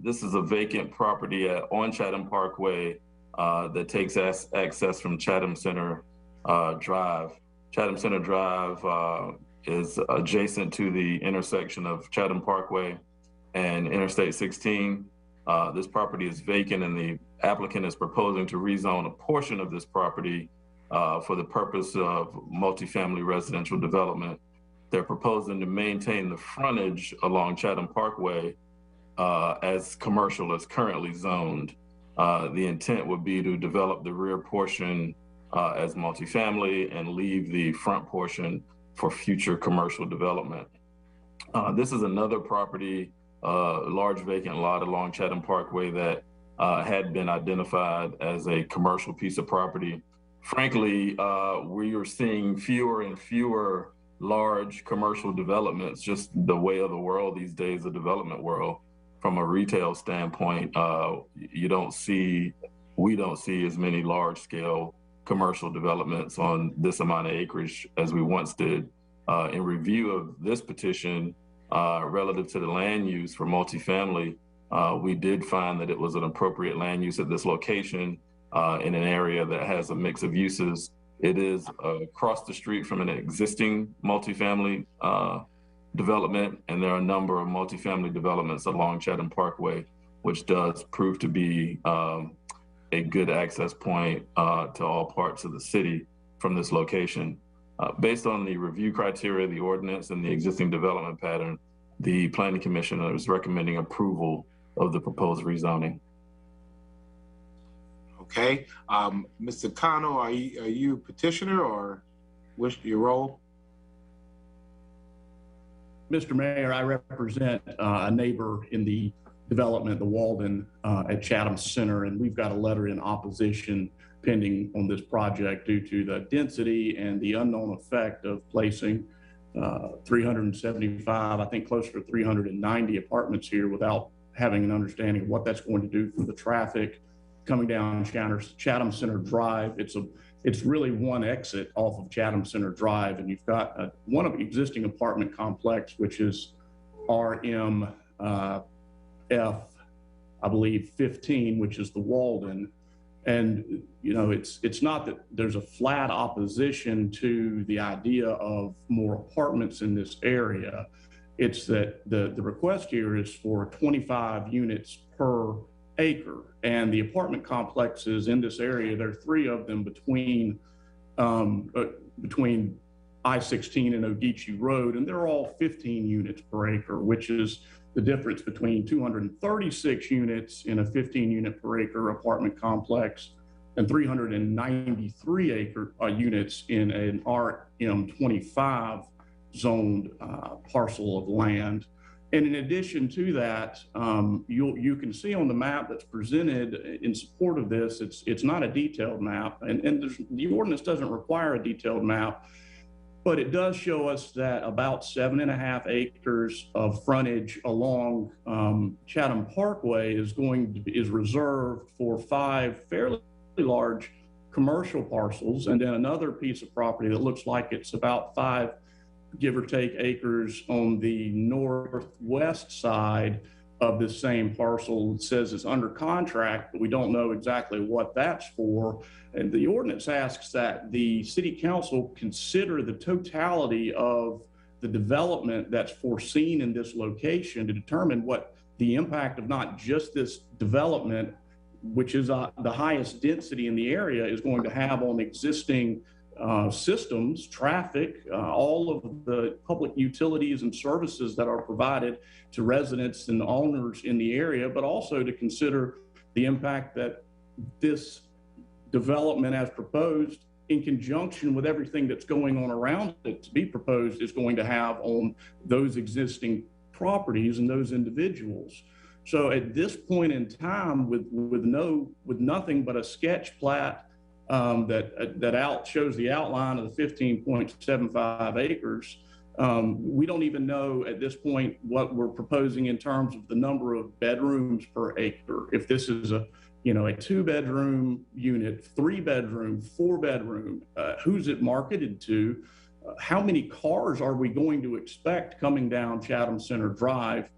This is a vacant property on Chatham Parkway that takes access from Chatham Center Drive. Chatham Center Drive is adjacent to the intersection of Chatham Parkway and Interstate 16. This property is vacant, and the applicant is proposing to rezone a portion of this property for the purpose of multifamily residential development. They're proposing to maintain the frontage along Chatham Parkway as commercial as currently zoned. The intent would be to develop the rear portion as multifamily and leave the front portion for future commercial development. This is another property, large vacant lot along Chatham Parkway that had been identified as a commercial piece of property. Frankly, we are seeing fewer and fewer large commercial developments, just the way of the world these days, the development world. From a retail standpoint, we don't see as many large scale commercial developments on this amount of acreage as we once did. In review of this petition, relative to the land use for multifamily, we did find that it was an appropriate land use at this location in an area that has a mix of uses. It is across the street from an existing multifamily development, and there are a number of multifamily developments along Chatham Parkway which does prove to be a good access point to all parts of the city from this location. Based on the review criteria, the ordinance, and the existing development pattern, the Planning Commission is recommending approval of the proposed rezoning. Okay, Mr. Kano, are you a petitioner or what's your role? Mr. Mayor, I represent a neighbor in the development, the Walden at Chatham Center, and we've got a letter in opposition pending on this project due to the density and the unknown effect of placing 375, I think closer to 390 apartments here without having an understanding of what that's going to do for the traffic coming down Chatham Center Drive. It's really one exit off of Chatham Center Drive, and you've got one of the existing apartment complex, which is RMF, I believe 15, which is the Walden. And, you know, it's not that there's a flat opposition to the idea of more apartments in this area. It's that the request here is for 25 units per acre. And the apartment complexes in this area, there are 3 of them between I-16 and Ogeechee Road, and they're all 15 units per acre, which is the difference between 236 units in a 15 unit per acre apartment complex and 393 units in an RM25 zoned parcel of land. And in addition to that, you can see on the map that's presented in support of this, it's not a detailed map, and the ordinance doesn't require a detailed map, but it does show us that about 7.5 acres of frontage along Chatham Parkway is reserved for 5 fairly large commercial parcels, and then another piece of property that looks like it's about 5, give or take, acres on the northwest side of the same parcel. It says it's under contract, but we don't know exactly what that's for. And the ordinance asks that the City Council consider the totality of the development that's foreseen in this location to determine what the impact of not just this development, which is the highest density in the area, is going to have on existing systems, traffic, all of the public utilities and services that are provided to residents and owners in the area, but also to consider the impact that this development as proposed in conjunction with everything that's going on around it to be proposed is going to have on those existing properties and those individuals. So at this point in time, with nothing but a sketch plat that shows the outline of the 15.75 acres, we don't even know at this point what we're proposing in terms of the number of bedrooms per acre. If this is a 2-bedroom unit, 3-bedroom, 4-bedroom, who's it marketed to? How many cars are we going to expect coming down Chatham Center Drive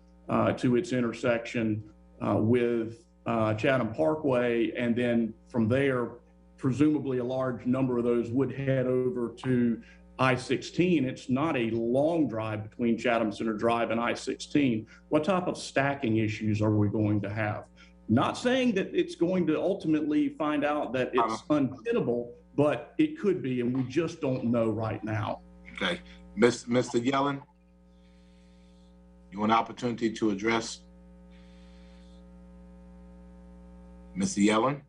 to its intersection with Chatham Parkway? And then from there, presumably a large number of those would head over to I-16. It's not a long drive between Chatham Center Drive and I-16. What type of stacking issues are we going to have? Not saying that it's going to ultimately find out that it's untenable, but it could be, and we just don't know right now. Okay, Mr. Yellen, you want an opportunity to address? Mr. Yellen?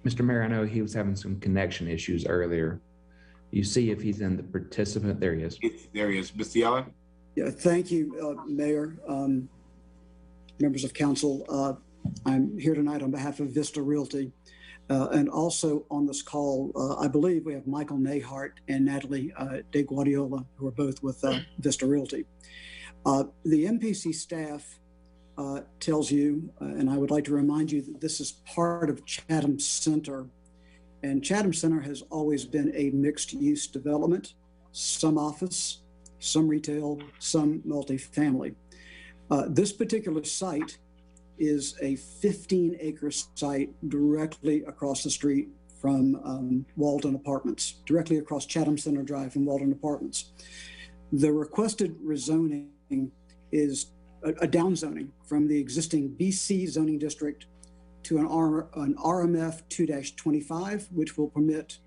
Mr. Mayor, I know he was having some connection issues earlier. You see if he's in the participant, there he is. There he is, Mr. Yellen? Yeah, thank you, Mayor, members of council. I'm here tonight on behalf of Vista Realty. And also on this call, I believe we have Michael Nahart and Natalie De Guardiola, who are both with Vista Realty. The MPC staff tells you, and I would like to remind you that this is part of Chatham Center. And Chatham Center has always been a mixed-use development, some office, some retail, some multifamily. This particular site is a 15-acre site directly across the street from Walden Apartments, directly across Chatham Center Drive from Walden Apartments. The requested rezoning is a downzoning from the existing BC zoning district to an RMF 2-25, which will permit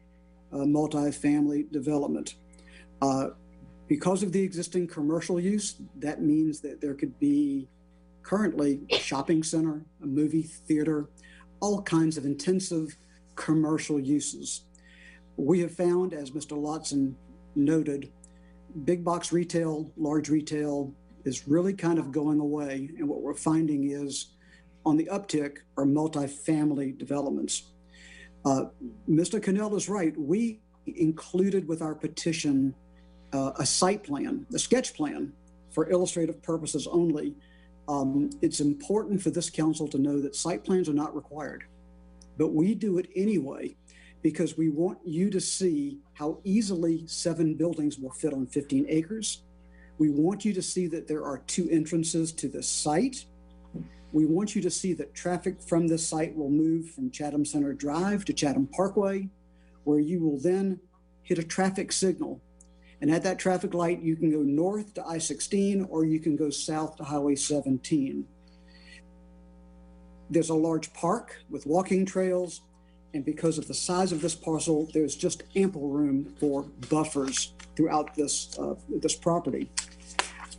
multifamily development. Because of the existing commercial use, that means that there could be currently a shopping center, a movie theater, all kinds of intensive commercial uses. We have found, as Mr. Lotson noted, big box retail, large retail is really kind of going away. And what we're finding is on the uptick are multifamily developments. Mr. Cannell is right. We included with our petition a site plan, a sketch plan for illustrative purposes only. It's important for this council to know that site plans are not required, but we do it anyway because we want you to see how easily 7 buildings will fit on 15 acres. We want you to see that there are 2 entrances to the site. We want you to see that traffic from this site will move from Chatham Center Drive to Chatham Parkway, where you will then hit a traffic signal. And at that traffic light, you can go north to I-16 or you can go south to Highway 17. There's a large park with walking trails. And because of the size of this parcel, there's just ample room for buffers throughout this, this property.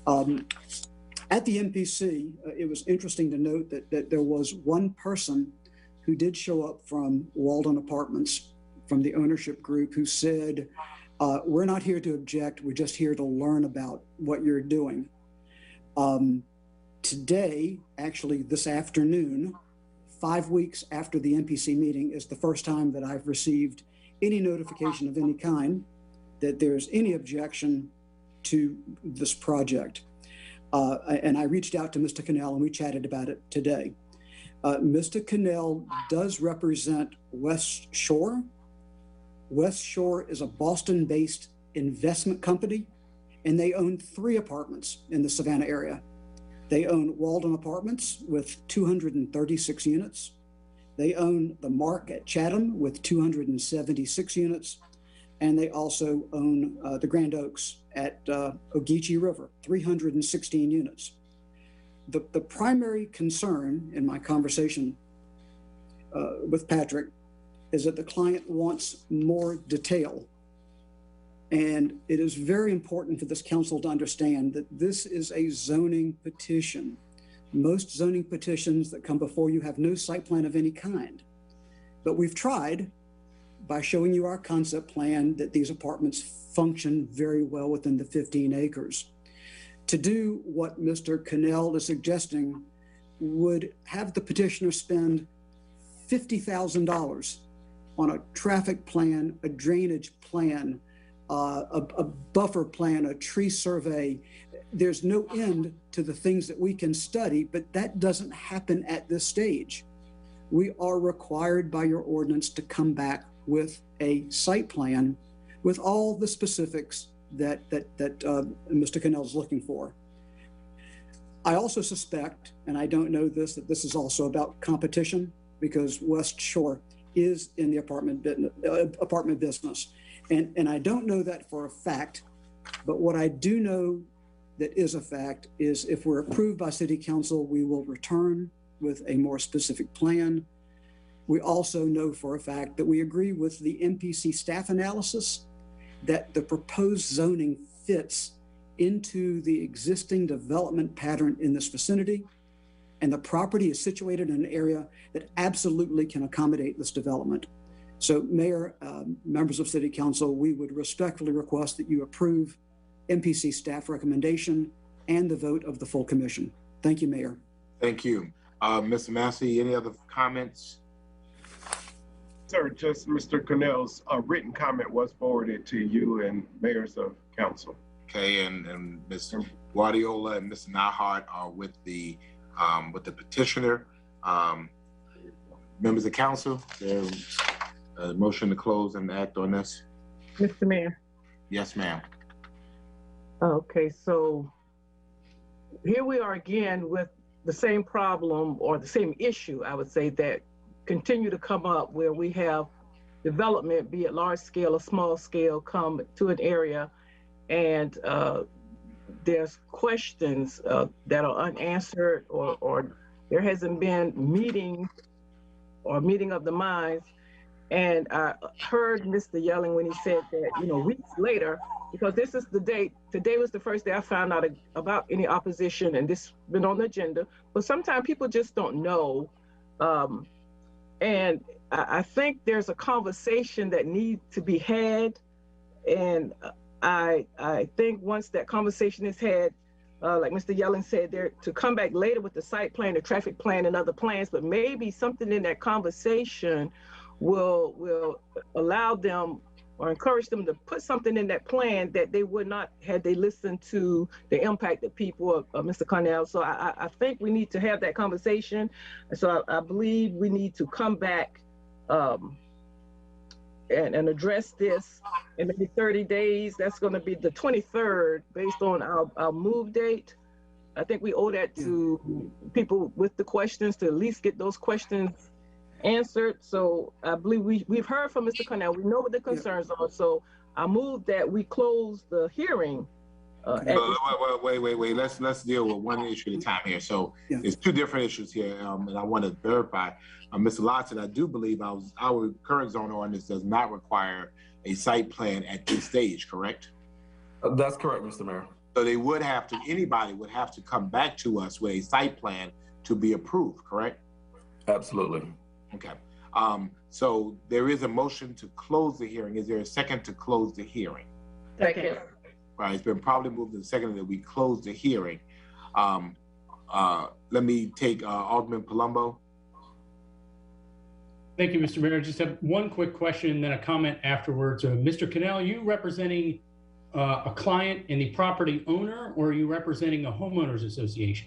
At the MPC, it was interesting to note that there was one person who did show up from Walden Apartments, from the ownership group, who said, we're not here to object, we're just here to learn about what you're doing. Today, actually this afternoon, 5 weeks after the MPC meeting, is the first time that I've received any notification of any kind that there's any objection to this project. And I reached out to Mr. Cannell and we chatted about it today. Mr. Cannell does represent West Shore. West Shore is a Boston-based investment company, and they own 3 apartments in the Savannah area. They own Walden Apartments with 236 units. They own the Mark at Chatham with 276 units. And they also own the Grand Oaks at Ogeechee River, 316 units. The primary concern in my conversation with Patrick is that the client wants more detail. And it is very important for this council to understand that this is a zoning petition. Most zoning petitions that come before you have no site plan of any kind. But we've tried by showing you our concept plan that these apartments function very well within the 15 acres. To do what Mr. Cannell is suggesting would have the petitioner spend $50,000 on a traffic plan, a drainage plan, a buffer plan, a tree survey. There's no end to the things that we can study, but that doesn't happen at this stage. We are required by your ordinance to come back with a site plan with all the specifics that Mr. Cannell is looking for. I also suspect, and I don't know this, that this is also about competition because West Shore is in the apartment business. And I don't know that for a fact, but what I do know that is a fact is if we're approved by City Council, we will return with a more specific plan. We also know for a fact that we agree with the MPC staff analysis that the proposed zoning fits into the existing development pattern in this vicinity, and the property is situated in an area that absolutely can accommodate this development. So Mayor, members of City Council, we would respectfully request that you approve MPC staff recommendation and the vote of the full commission. Thank you, Mayor. Thank you. Mr. Massey, any other comments? Sir, just Mr. Cannell's written comment was forwarded to you and mayors of council. Okay, and Mr. Guardiola and Mr. Nahart are with the petitioner. Members of council, there's a motion to close and act on this. Mr. Mayor. Yes, ma'am. Okay, so here we are again with the same problem or the same issue, I would say, that continue to come up where we have development, be it large scale or small scale, come to an area and there's questions that are unanswered, or there hasn't been meeting of the minds. And I heard Mr. Yelling when he said that, weeks later, because this is the date, today was the first day I found out about any opposition, and this has been on the agenda, but sometimes people just don't know. And I think there's a conversation that needs to be had. And I think once that conversation is had, like Mr. Yelling said, there to come back later with the site plan, the traffic plan, and other plans, but maybe something in that conversation will allow them or encourage them to put something in that plan that they would not had they listened to the impact that people of Mr. Cornell. So I think we need to have that conversation. And so I believe we need to come back and address this in maybe 30 days. That's going to be the 23rd based on our move date. I think we owe that to people with the questions to at least get those questions answered. So I believe we've heard from Mr. Cornell. We know what the concerns are. So I move that we close the hearing. Wait. Let's deal with one issue at a time here. So there's two different issues here, and I want to verify. Mr. Lotson, I do believe our current zone ordinance does not require a site plan at this stage, correct? That's correct, Mr. Mayor. So anybody would have to come back to us with a site plan to be approved, correct? Absolutely. Okay. So there is a motion to close the hearing. Is there a second to close the hearing? Second. Right, it's been probably moved and seconded that we close the hearing. Let me take Alderman Palumbo. Thank you, Mr. Mayor. I just have one quick question and then a comment afterwards. Mr. Cannell, you representing a client and the property owner, or are you representing a homeowners association?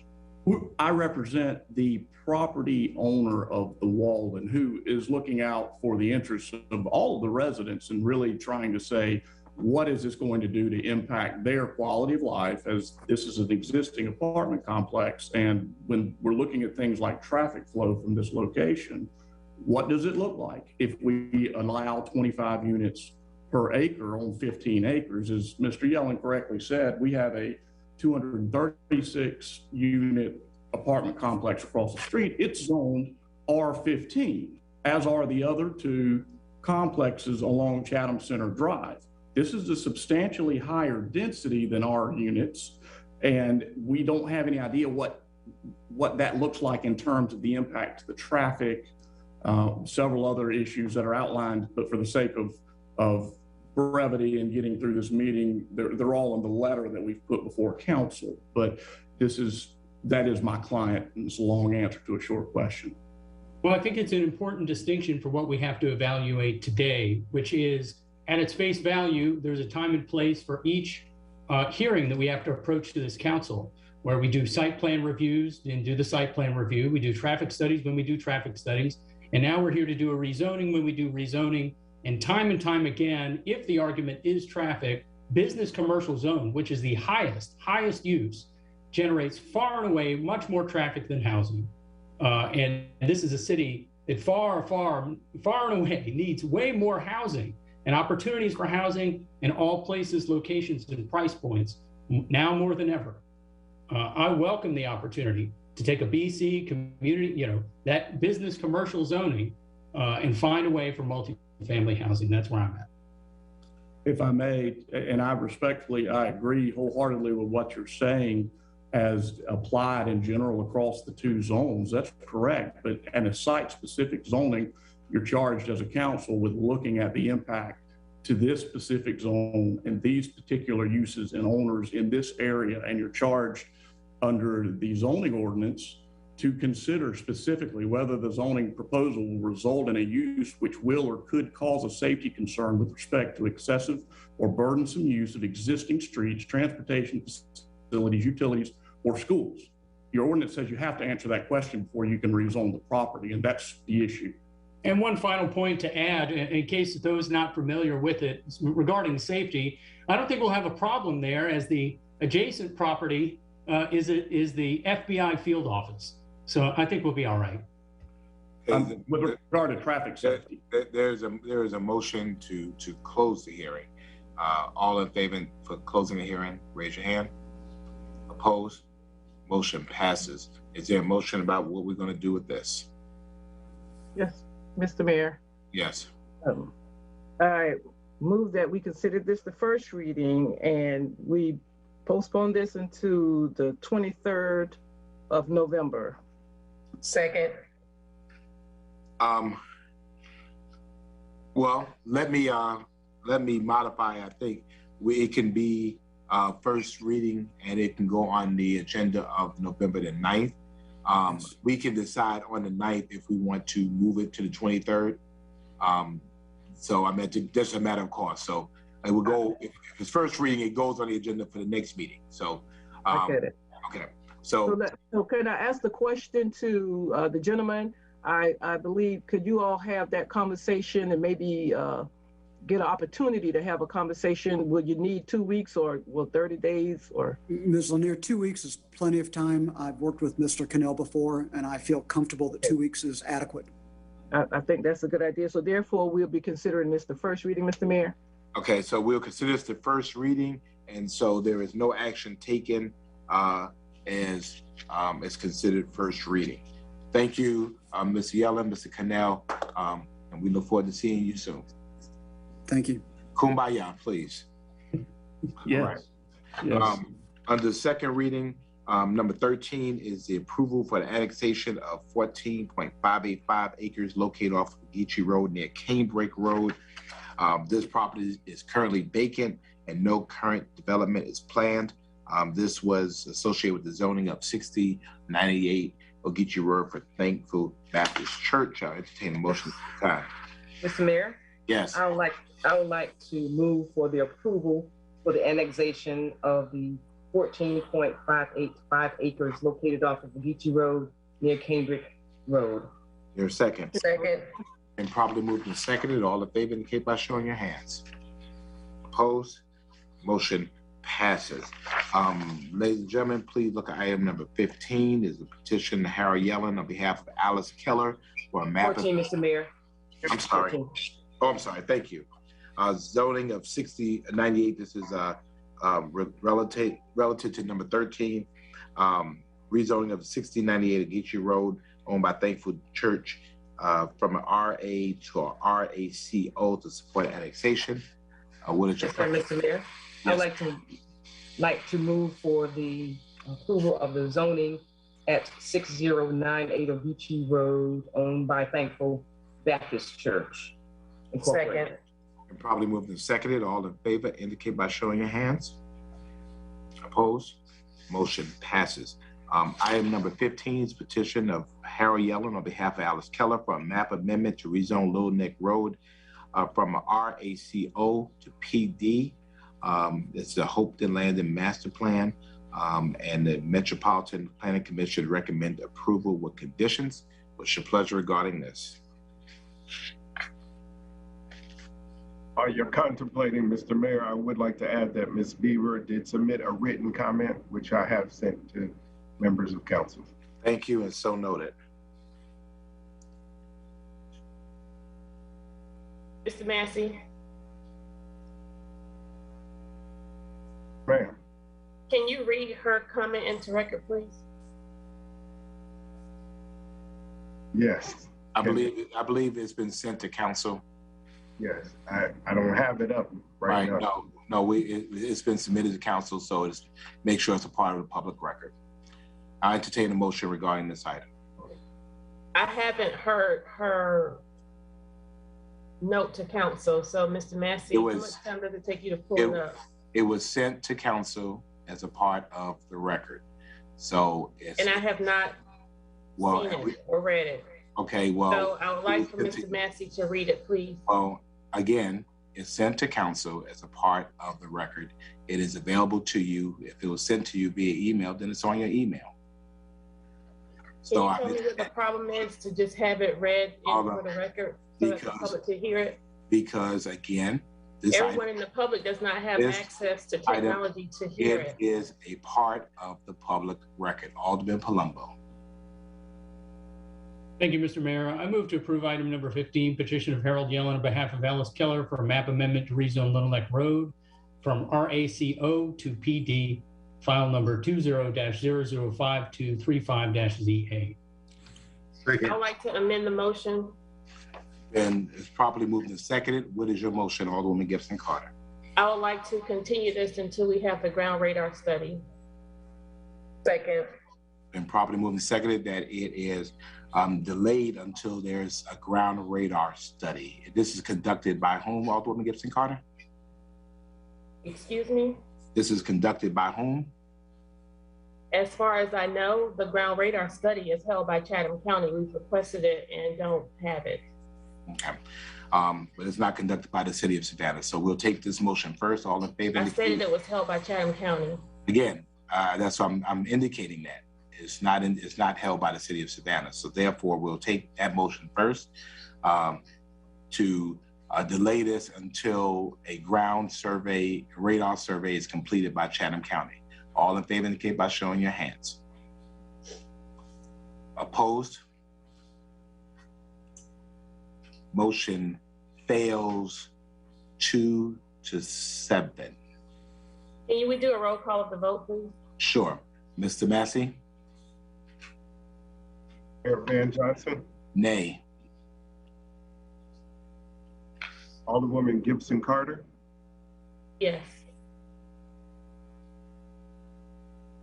I represent the property owner of the Walden, who is looking out for the interests of all of the residents and really trying to say, what is this going to do to impact their quality of life, as this is an existing apartment complex? And when we're looking at things like traffic flow from this location, what does it look like if we allow 25 units per acre on 15 acres? As Mr. Yellen correctly said, we have a 236 unit apartment complex across the street. It's zoned R15, as are the other two complexes along Chatham Center Drive. This is a substantially higher density than our units, and we don't have any idea what that looks like in terms of the impact to the traffic, several other issues that are outlined, but for the sake of brevity and getting through this meeting, they're all in the letter that we've put before council. But that is my client, and it's a long answer to a short question. Well, I think it's an important distinction for what we have to evaluate today, which is at its face value, there's a time and place for each hearing that we have to approach to this council, where we do site plan reviews and do the site plan review. We do traffic studies when we do traffic studies. And now we're here to do a rezoning when we do rezoning. And time again, if the argument is traffic, business commercial zone, which is the highest use, generates far and away much more traffic than housing. And this is a city that far and away needs way more housing and opportunities for housing in all places, locations, and price points, now more than ever. I welcome the opportunity to take a BC community, that business commercial zoning, and find a way for multi-family housing. That's where I'm at. If I may, and I agree wholeheartedly with what you're saying as applied in general across the two zones. That's correct. But in a site-specific zoning, you're charged as a council with looking at the impact to this specific zone and these particular uses and owners in this area. And you're charged under the zoning ordinance to consider specifically whether the zoning proposal will result in a use which will or could cause a safety concern with respect to excessive or burdensome use of existing streets, transportation facilities, utilities, or schools. Your ordinance says you have to answer that question before you can rezone the property, and that's the issue. And one final point to add, in case those not familiar with it, regarding safety, I don't think we'll have a problem there, as the adjacent property is the FBI field office. So I think we'll be all right. With regard to traffic safety, there is a motion to close the hearing. All in favor for closing the hearing, raise your hand. Opposed? Motion passes. Is there a motion about what we're going to do with this? Yes, Mr. Mayor. Yes. I move that we consider this the first reading and we postpone this into the 23rd of November. Second. Well, let me modify. I think it can be first reading and it can go on the agenda of November the 9th. We can decide on the 9th if we want to move it to the 23rd. So I meant just a matter of cost. So it will go, if it's first reading, it goes on the agenda for the next meeting. So, I get it. Okay. So can I ask the question to the gentleman? I believe, could you all have that conversation and maybe get an opportunity to have a conversation? Will you need 2 weeks or will 30 days or? Ms. Lanier, 2 weeks is plenty of time. I've worked with Mr. Cannell before and I feel comfortable that 2 weeks is adequate. I think that's a good idea. So therefore we'll be considering this the first reading, Mr. Mayor. Okay, so we'll consider this the first reading. And so there is no action taken as it's considered first reading. Thank you, Mr. Yellen, Mr. Cannell, and we look forward to seeing you soon. Thank you. Kumbaya, please. Yes. All right. Yes. Under second reading, number 13 is the approval for the annexation of 14.585 acres located off of Geechee Road near Canebrake Road. This property is currently vacant and no current development is planned. This was associated with the zoning of 6098 Ogeechee Road for Thankful Baptist Church. I'll entertain a motion at the time. Mr. Mayor? Yes. I would like to move for the approval for the annexation of the 14.585 acres located off of Geechee Road near Canebrake Road. Your second. Second. And probably moved and seconded. All in favor indicate by showing your hands. Opposed? Motion passes. Ladies and gentlemen, please look at item number 15 is the petition Harold Yellen on behalf of Alice Keller for a map. 14, Mr. Mayor. I'm sorry. 14. Oh, I'm sorry. Thank you. Zoning of 6098. This is relative to number 13. Rezoning of 6098 Geechee Road owned by Thankful Church from an RA to a RACO to support annexation. What is your preference? Mr. Mayor? Yes. I'd like to move for the approval of the zoning at 6098 Ogeechee Road owned by Thankful Baptist Church. Second. And probably moved and seconded. All in favor indicate by showing your hands. Opposed? Motion passes. Item number 15 is petition of Harold Yellen on behalf of Alice Keller for a map amendment to rezone Little Neck Road from a RACO to PD. It's the Hopeton Land and Master Plan, and the Metropolitan Planning Commission recommend approval with conditions. What's your pleasure regarding this? You're contemplating, Mr. Mayor, I would like to add that Ms. Beaver did submit a written comment, which I have sent to members of council. Thank you, and so noted. Mr. Massey, Ma'am. can you read her comment into record, please? Yes. I believe it's been sent to council. Yes, I don't have it up right now. No, it's been submitted to council, so it's make sure it's a part of the public record. I entertain a motion regarding this item. I haven't heard her note to council, so Mr. Massey, how much time does it take you to pull it up? It was sent to council as a part of the record. So it's— And I have not seen it or read it. Okay, well— So I would like for Mr. Massey to read it, please. Well, again, it's sent to council as a part of the record. It is available to you. If it was sent to you via email, then it's on your email. Can you tell me what the problem is to just have it read into the record so that the public to hear it? Because again, everyone in the public does not have access to technology to hear it. It is a part of the public record. Alderman Palumbo. Thank you, Mr. Mayor. I move to approve item number 15, petition of Harold Yellen on behalf of Alice Keller for a map amendment to rezone Little Neck Road from RACO to PD. file number 20-005235-ZA. I'd like to amend the motion. And it's properly moved and seconded. What is your motion, Alderwoman Gibson Carter? I would like to continue this until we have the ground radar study. Second. And properly moved and seconded that it is delayed until there's a ground radar study. This is conducted by whom, Alderwoman Gibson Carter? Excuse me? This is conducted by whom? As far as I know, the ground radar study is held by Chatham County. We've requested it and don't have it. Okay. But it's not conducted by the city of Savannah. So we'll take this motion first. All in favor? I stated it was held by Chatham County. Again, that's what I'm indicating that. It's not held by the city of Savannah. So therefore, we'll take that motion first to delay this until a ground survey, radar survey is completed by Chatham County. All in favor indicate by showing your hands. Opposed? Motion fails 2-7. Can we do a roll call of the vote, please? Sure. Mr. Massey? Mayor Van Johnson, Nay. Alderwoman Gibson Carter, Yes.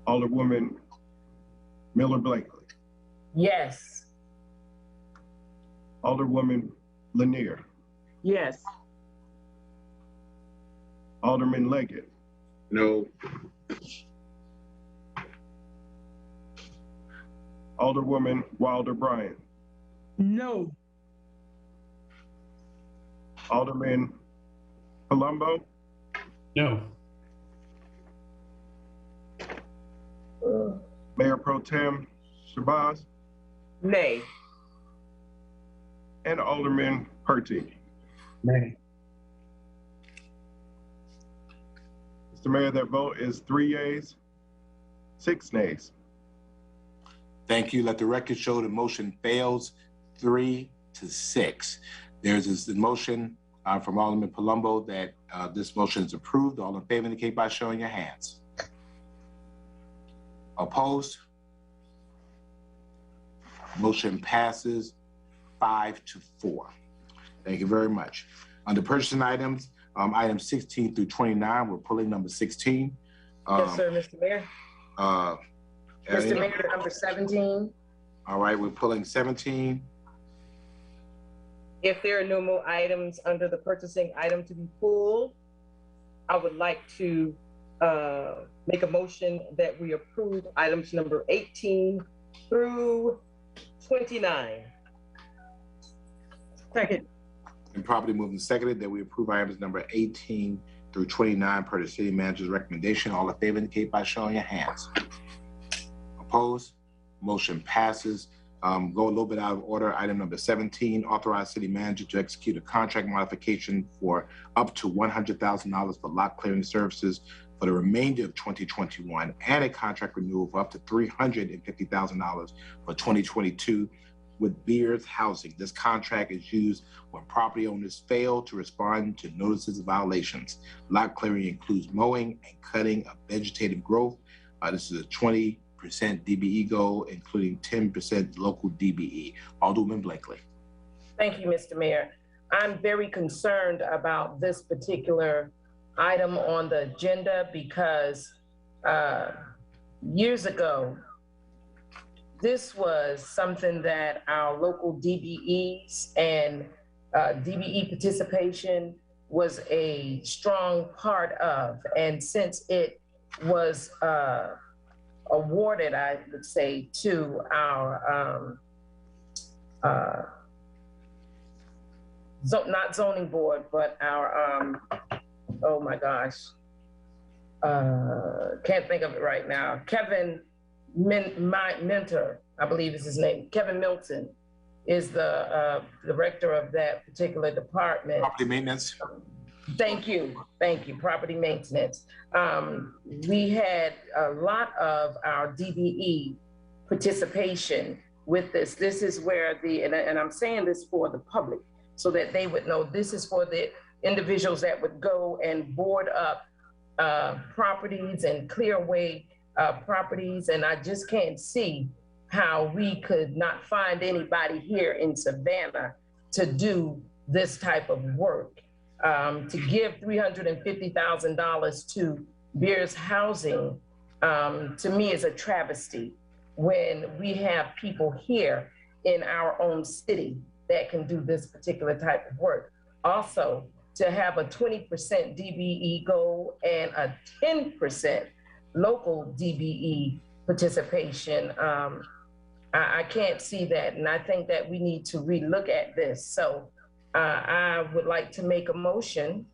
Alderwoman Miller Blakely, Yes. Alderwoman Lanier, Yes. Alderman Leggett, No. Alderwoman Wilder Bryant, No. Alderman Palumbo, No. Mayor Pro Tem Shabazz, Nay. and Alderman Purty. Nay. Mr. Mayor, that vote is 3 yeas, 6 nays. Thank you. Let the record show the motion fails 3-6. There's a motion from Alderman Palumbo that this motion is approved. All in favor indicate by showing your hands. Opposed? Motion passes 5-4. Thank you very much. Under purchasing items, items 16 through 29, we're pulling number 16. Yes, sir, Mr. Mayor. Mr. Mayor, number 17. All right, we're pulling 17. If there are no more items under the purchasing item to be pulled, I would like to make a motion that we approve items number 18 through 29. Second. And properly moved and seconded that we approve items number 18 through 29 per the city manager's recommendation. All in favor indicate by showing your hands. Opposed? Motion passes. Go a little bit out of order. Item number 17, authorize city manager to execute a contract modification for up to $100,000 for lot clearing services for the remainder of 2021 and a contract renewal for up to $350,000 for 2022 with Beers Housing. This contract is used when property owners fail to respond to notices of violations. Lot clearing includes mowing and cutting of vegetative growth. This is a 20% DBE goal, including 10% local DBE. Alderman Blakely. Thank you, Mr. Mayor. I'm very concerned about this particular item on the agenda because years ago, this was something that our local DBEs and DBE participation was a strong part of. And since it was awarded, I would say, to our not zoning board, but our oh my gosh, can't think of it right now. Kevin my mentor, I believe is his name. Kevin Milton is the director of that particular department. Property maintenance. Thank you. Property maintenance. We had a lot of our DBE participation with this. This is where and I'm saying this for the public so that they would know this is for the individuals that would go and board up properties and clear away properties, and I just can't see how we could not find anybody here in Savannah to do this type of work. To give $350,000 to Beers Housing, to me is a travesty when we have people here in our own city that can do this particular type of work. Also, to have a 20% DBE goal and a 10% local DBE participation, I can't see that. And I think that we need to relook at this. So I would like to make a motion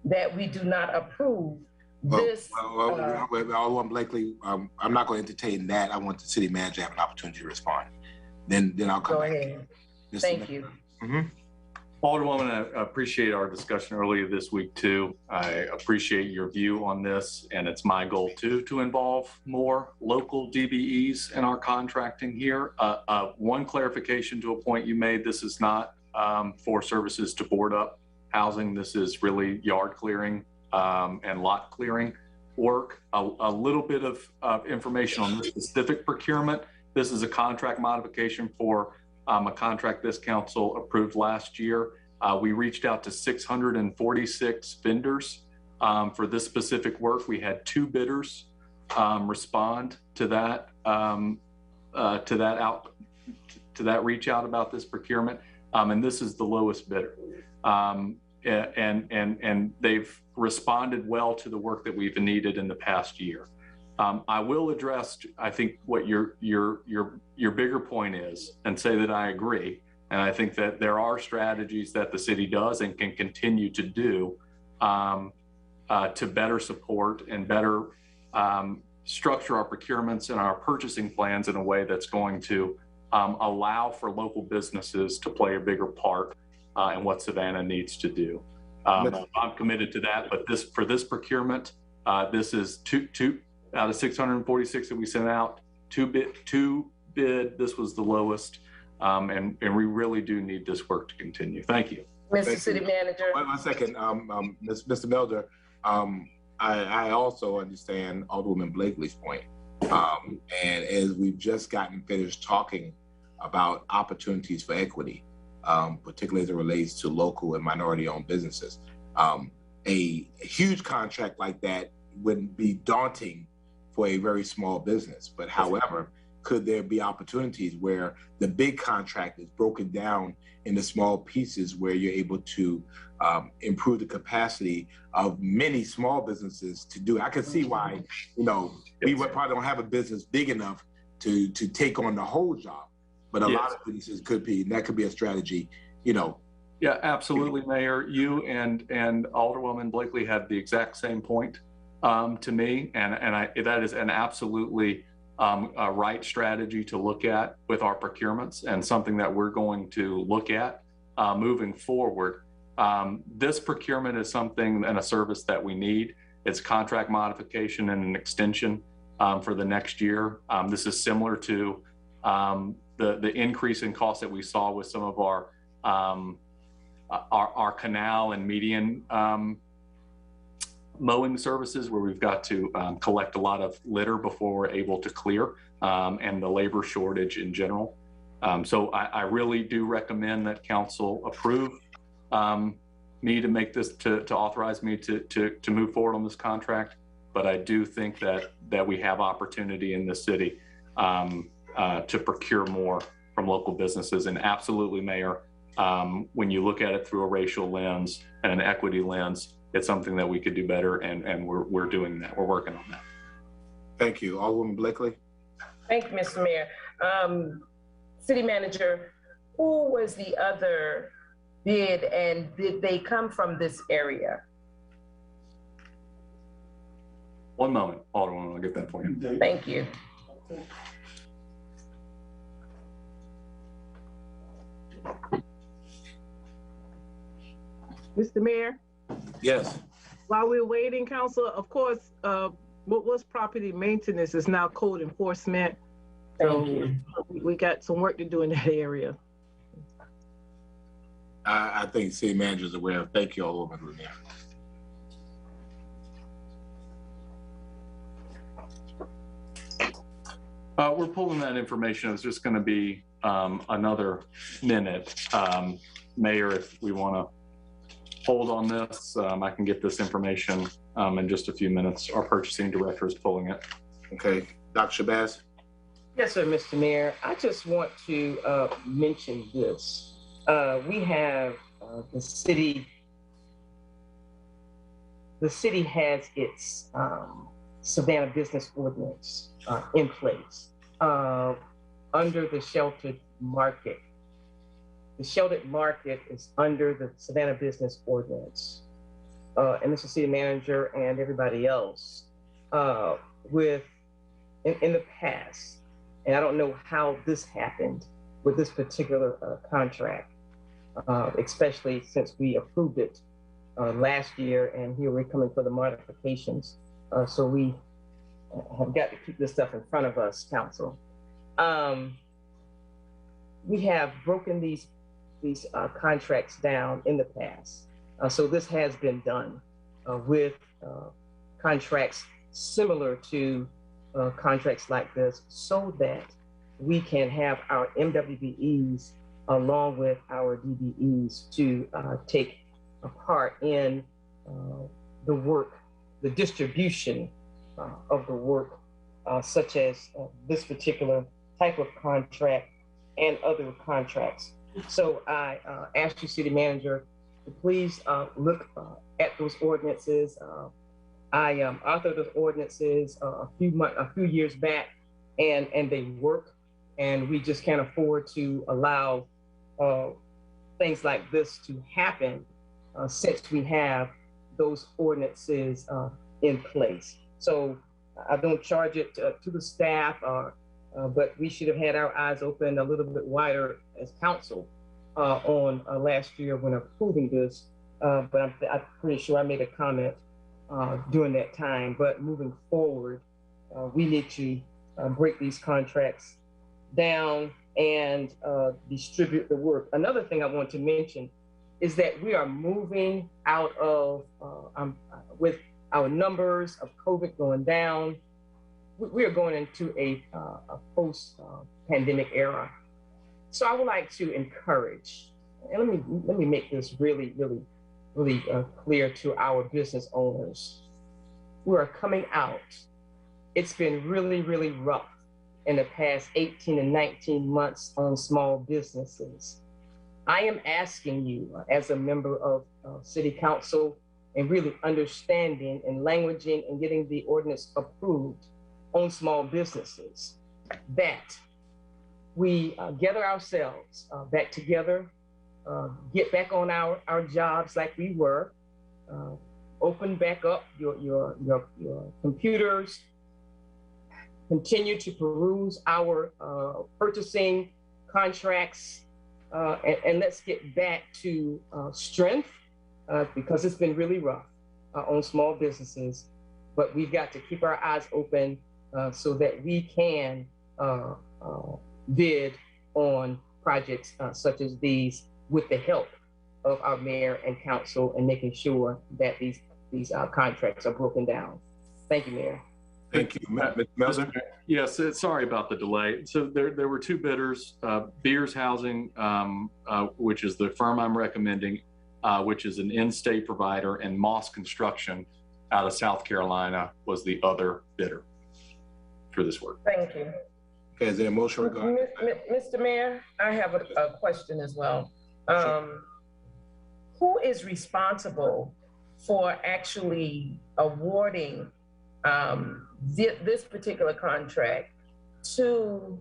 that we do not approve this. Alderman Blakely, I'm not going to entertain that. I want the city manager to have an opportunity to respond. Then I'll come back. Go ahead. Thank you. Alderwoman, I appreciate our discussion earlier this week too. I appreciate your view on this, and it's my goal too to involve more local DBEs in our contracting here. One clarification to a point you made: this is not for services to board up housing. This is really yard clearing and lot clearing work. A little bit of information on the specific procurement. This is a contract modification for a contract this council approved last year. We reached out to 646 vendors for this specific work. We had 2 bidders respond to that reach out about this procurement, and this is the lowest bidder. And they've responded well to the work that we've needed in the past year. I will address, I think, what your bigger point is, and say that I agree. And I think that there are strategies that the city does and can continue to do to better support and better structure our procurements and our purchasing plans in a way that's going to allow for local businesses to play a bigger part in what Savannah needs to do. I'm committed to that, but for this procurement, this is two out of 646 that we sent out, two bid. This was the lowest, and we really do need this work to continue. Thank you. Mr. City Manager. Wait 1 second, Mr. Melder. I also understand Alderwoman Blakely's point, and as we've just gotten finished talking about opportunities for equity, particularly as it relates to local and minority-owned businesses, a huge contract like that would be daunting for a very small business. But however, could there be opportunities where the big contract is broken down into small pieces where you're able to improve the capacity of many small businesses to do it? I can see why, we would probably don't have a business big enough to take on the whole job, but a lot of businesses could be, and that could be a strategy, Yeah, absolutely, Mayor. You and Alderwoman Blakely had the exact same point to me, and that is an absolutely a right strategy to look at with our procurements, and something that we're going to look at moving forward. This procurement is something and a service that we need. It's contract modification and an extension for the next year. This is similar to the increase in cost that we saw with some of our canal and median mowing services, where we've got to collect a lot of litter before we're able to clear, and the labor shortage in general. So I really do recommend that council approve me to make this, to authorize me to move forward on this contract. But I do think that we have opportunity in this city to procure more from local businesses. And absolutely, Mayor, when you look at it through a racial lens and an equity lens, it's something that we could do better, and we're doing that. We're working on that. Thank you. Alderwoman Blakely. Thank you, Mr. Mayor. City Manager, who was the other bid, and did they come from this area? One moment, Alderwoman, I'll get that for you. Thank you. Mr. Mayor? Yes. While we're waiting, Council, of course, what was property maintenance is now code enforcement. So we got some work to do in that area. I think city manager is aware of. Thank you, Alderwoman Lanier. We're pulling that information. It's just going to be another minute. Mayor, if we want to hold on this, I can get this information in just a few minutes. Our purchasing director is pulling it. Okay, Dr. Shabazz? Yes, sir, Mr. Mayor. I just want to mention this. We have the city has its Savannah Business Ordinance in place under the sheltered market. The sheltered market is under the Savannah Business Ordinance. And Mr. City Manager and everybody else in the past, and I don't know how this happened with this particular contract, especially since we approved it last year, and here we're coming for the modifications. So we have got to keep this stuff in front of us, Council. We have broken these contracts down in the past. So this has been done with contracts similar to contracts like this, so that we can have our MWBEs along with our DBEs to take a part in the work, the distribution of the work, such as this particular type of contract and other contracts. So I ask you, City Manager, to please look at those ordinances. I authored those ordinances a few years back, and they work, and we just can't afford to allow things like this to happen since we have those ordinances in place. So I don't charge it to the staff, but we should have had our eyes open a little bit wider as council on last year when approving this. But I'm pretty sure I made a comment during that time. But moving forward, we need to break these contracts down and distribute the work. Another thing I want to mention is that we are moving out of, with our numbers of COVID going down, we are going into a post-pandemic era. So I would like to encourage, and let me make this really clear to our business owners. We are coming out. It's been really rough in the past 18 and 19 months on small businesses. I am asking you as a member of City Council and really understanding and languaging and getting the ordinance approved on small businesses, that we gather ourselves back together, get back on our jobs like we were, open back up your computers, continue to peruse our purchasing contracts, and let's get back to strength, because it's been really rough on small businesses, but we've got to keep our eyes open so that we can bid on projects such as these with the help of our mayor and council, and making sure that these contracts are broken down. Thank you, Mayor. Thank you. Mr. Melzer? Yes, sorry about the delay. So there were two bidders, Beers Housing, which is the firm I'm recommending, which is an in-state provider, and Moss Construction out of South Carolina was the other bidder for this work. Thank you. Okay, is there a motion regarding Mr. Mayor, I have a question as well. Who is responsible for actually awarding this particular contract to,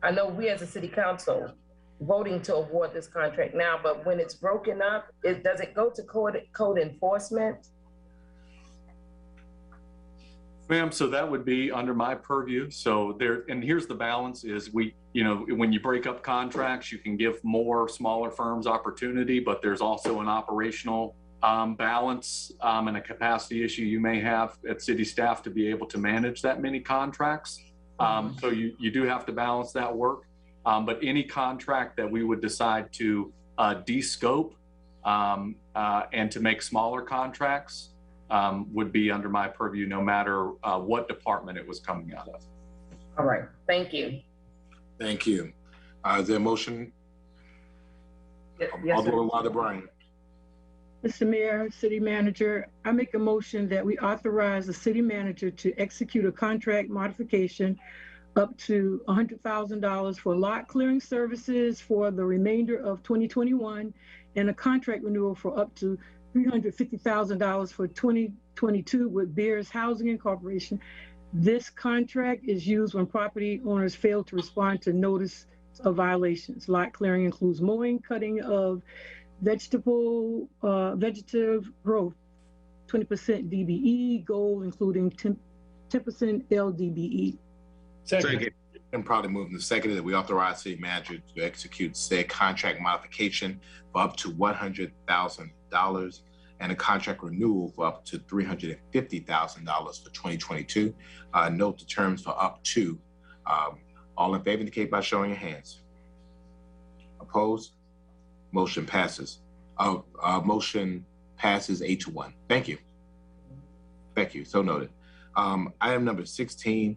I know we as a city council voting to award this contract now, but when it's broken up, does it go to code enforcement? Ma'am, so that would be under my purview. So and here's the balance is when you break up contracts, you can give more smaller firms opportunity, but there's also an operational balance and a capacity issue you may have at city staff to be able to manage that many contracts. So you do have to balance that work. But any contract that we would decide to de-scope and to make smaller contracts would be under my purview, no matter what department it was coming out of. All right, thank you. Thank you. Is there a motion? Yes, Alderman Wilder Bryan. Mr. Mayor, City Manager, I make a motion that we authorize the city manager to execute a contract modification up to $100,000 for lot clearing services for the remainder of 2021 and a contract renewal for up to $350,000 for 2022 with Beers Housing Incorporation. This contract is used when property owners fail to respond to notice of violations. Lot clearing includes mowing, cutting of vegetative growth, 20% DBE, goal including 10% LDBE. Second. And probably moving to second that we authorize city manager to execute said contract modification for up to $100,000 and a contract renewal for up to $350,000 for 2022. Note the terms for up to. All in favor indicate by showing your hands. Opposed? Motion passes. Motion passes 8-1. Thank you. Thank you. So noted. Item number 16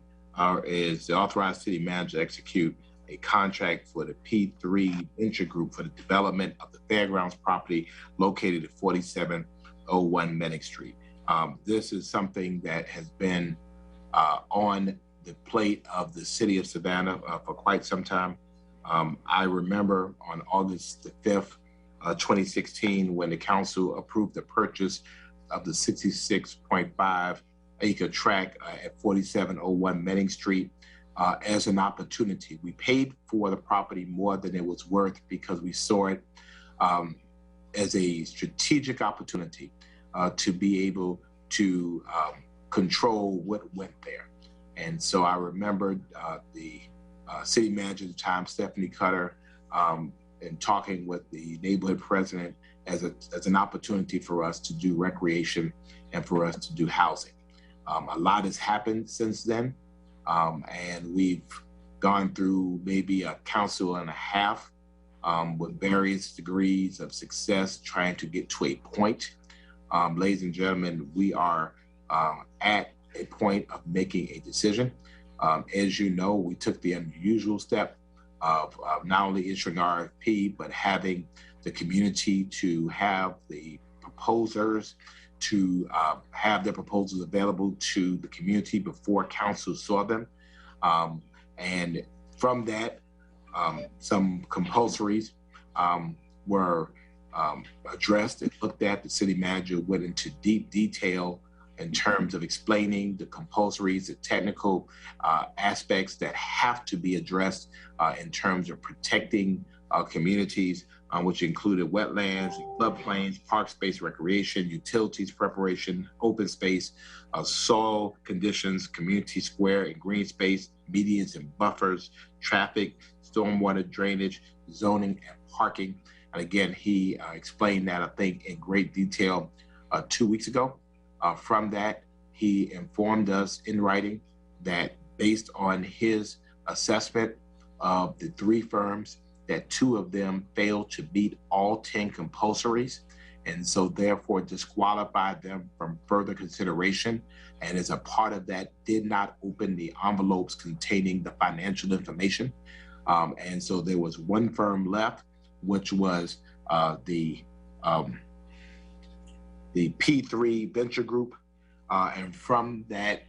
is the authorized city manager to execute a contract for the P3 Venture Group for the development of the fairgrounds property located at 4701 Medic Street. This is something that has been on the plate of the city of Savannah for quite some time. I remember on August the 5th, 2016, when the council approved the purchase of the 66.5 acre tract at 4701 Menning Street as an opportunity. We paid for the property more than it was worth because we saw it as a strategic opportunity to be able to control what went there. And so I remembered the city manager at the time, Stephanie Cutter, and talking with the neighborhood president as an opportunity for us to do recreation and for us to do housing. A lot has happened since then, and we've gone through maybe a council and a half with various degrees of success trying to get to a point. Ladies and gentlemen, we are at a point of making a decision. As you know, we took the unusual step of not only issuing RFP, but having the community to have the proposers to have their proposals available to the community before council saw them. And from that, some compulsories were addressed and looked at. The city manager went into deep detail in terms of explaining the compulsories, the technical aspects that have to be addressed in terms of protecting communities, which included wetlands, floodplains, park space recreation, utilities preparation, open space, soil conditions, community square and green space, medians and buffers, traffic, stormwater drainage, zoning, and parking. And again, he explained that, I think, in great detail 2 weeks ago. From that, he informed us in writing that based on his assessment of the 3 firms, that 2 of them failed to meet all 10 compulsories, and so therefore disqualified them from further consideration. And as a part of that, did not open the envelopes containing the financial information. And so there was 1 firm left, which was the P3 Venture Group. And from that,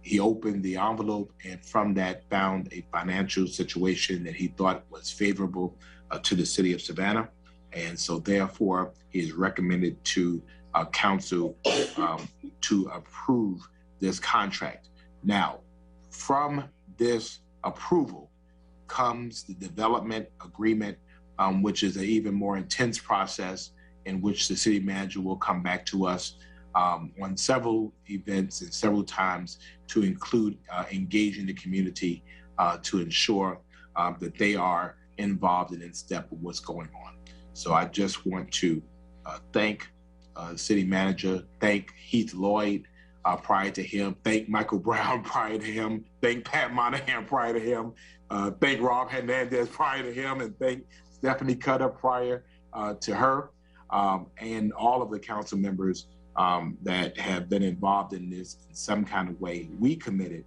he opened the envelope, and from that found a financial situation that he thought was favorable to the city of Savannah. And so therefore, he is recommended to council to approve this contract. Now, from this approval comes the development agreement, which is an even more intense process in which the city manager will come back to us on several events and several times to include engaging the community to ensure that they are involved and in step with what's going on. So I just want to thank the city manager, thank Heath Lloyd prior to him, thank Michael Brown prior to him, thank Pat Monahan prior to him, thank Rob Hernandez prior to him, and thank Stephanie Cutter prior to her, and all of the council members that have been involved in this in some kind of way. We committed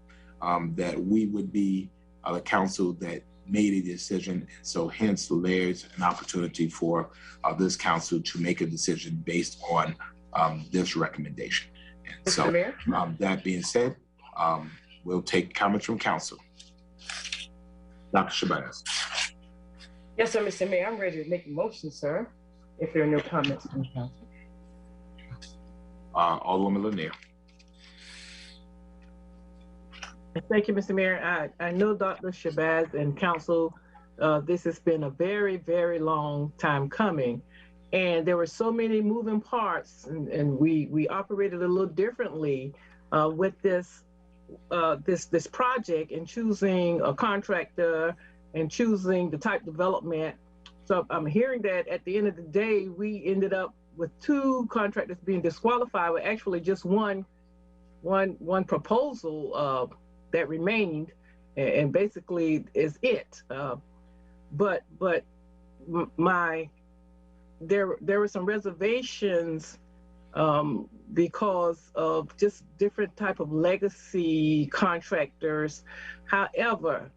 that we would be the council that made a decision. So hence there's an opportunity for this council to make a decision based on this recommendation. And so that being said, we'll take comments from council. Dr. Shabazz. Yes, sir, Mr. Mayor, I'm ready to make a motion, sir, if there are no comments from council. Alderwoman Lanier. Thank you, Mr. Mayor. I know Dr. Shabazz and council, this has been a very, very long time coming. And there were so many moving parts, and we operated a little differently with this project and choosing a contractor and choosing the type development. So I'm hearing that at the end of the day, we ended up with 2 contractors being disqualified, with actually just one proposal that remained, and basically is it. But there were some reservations because of just different type of legacy contractors. However,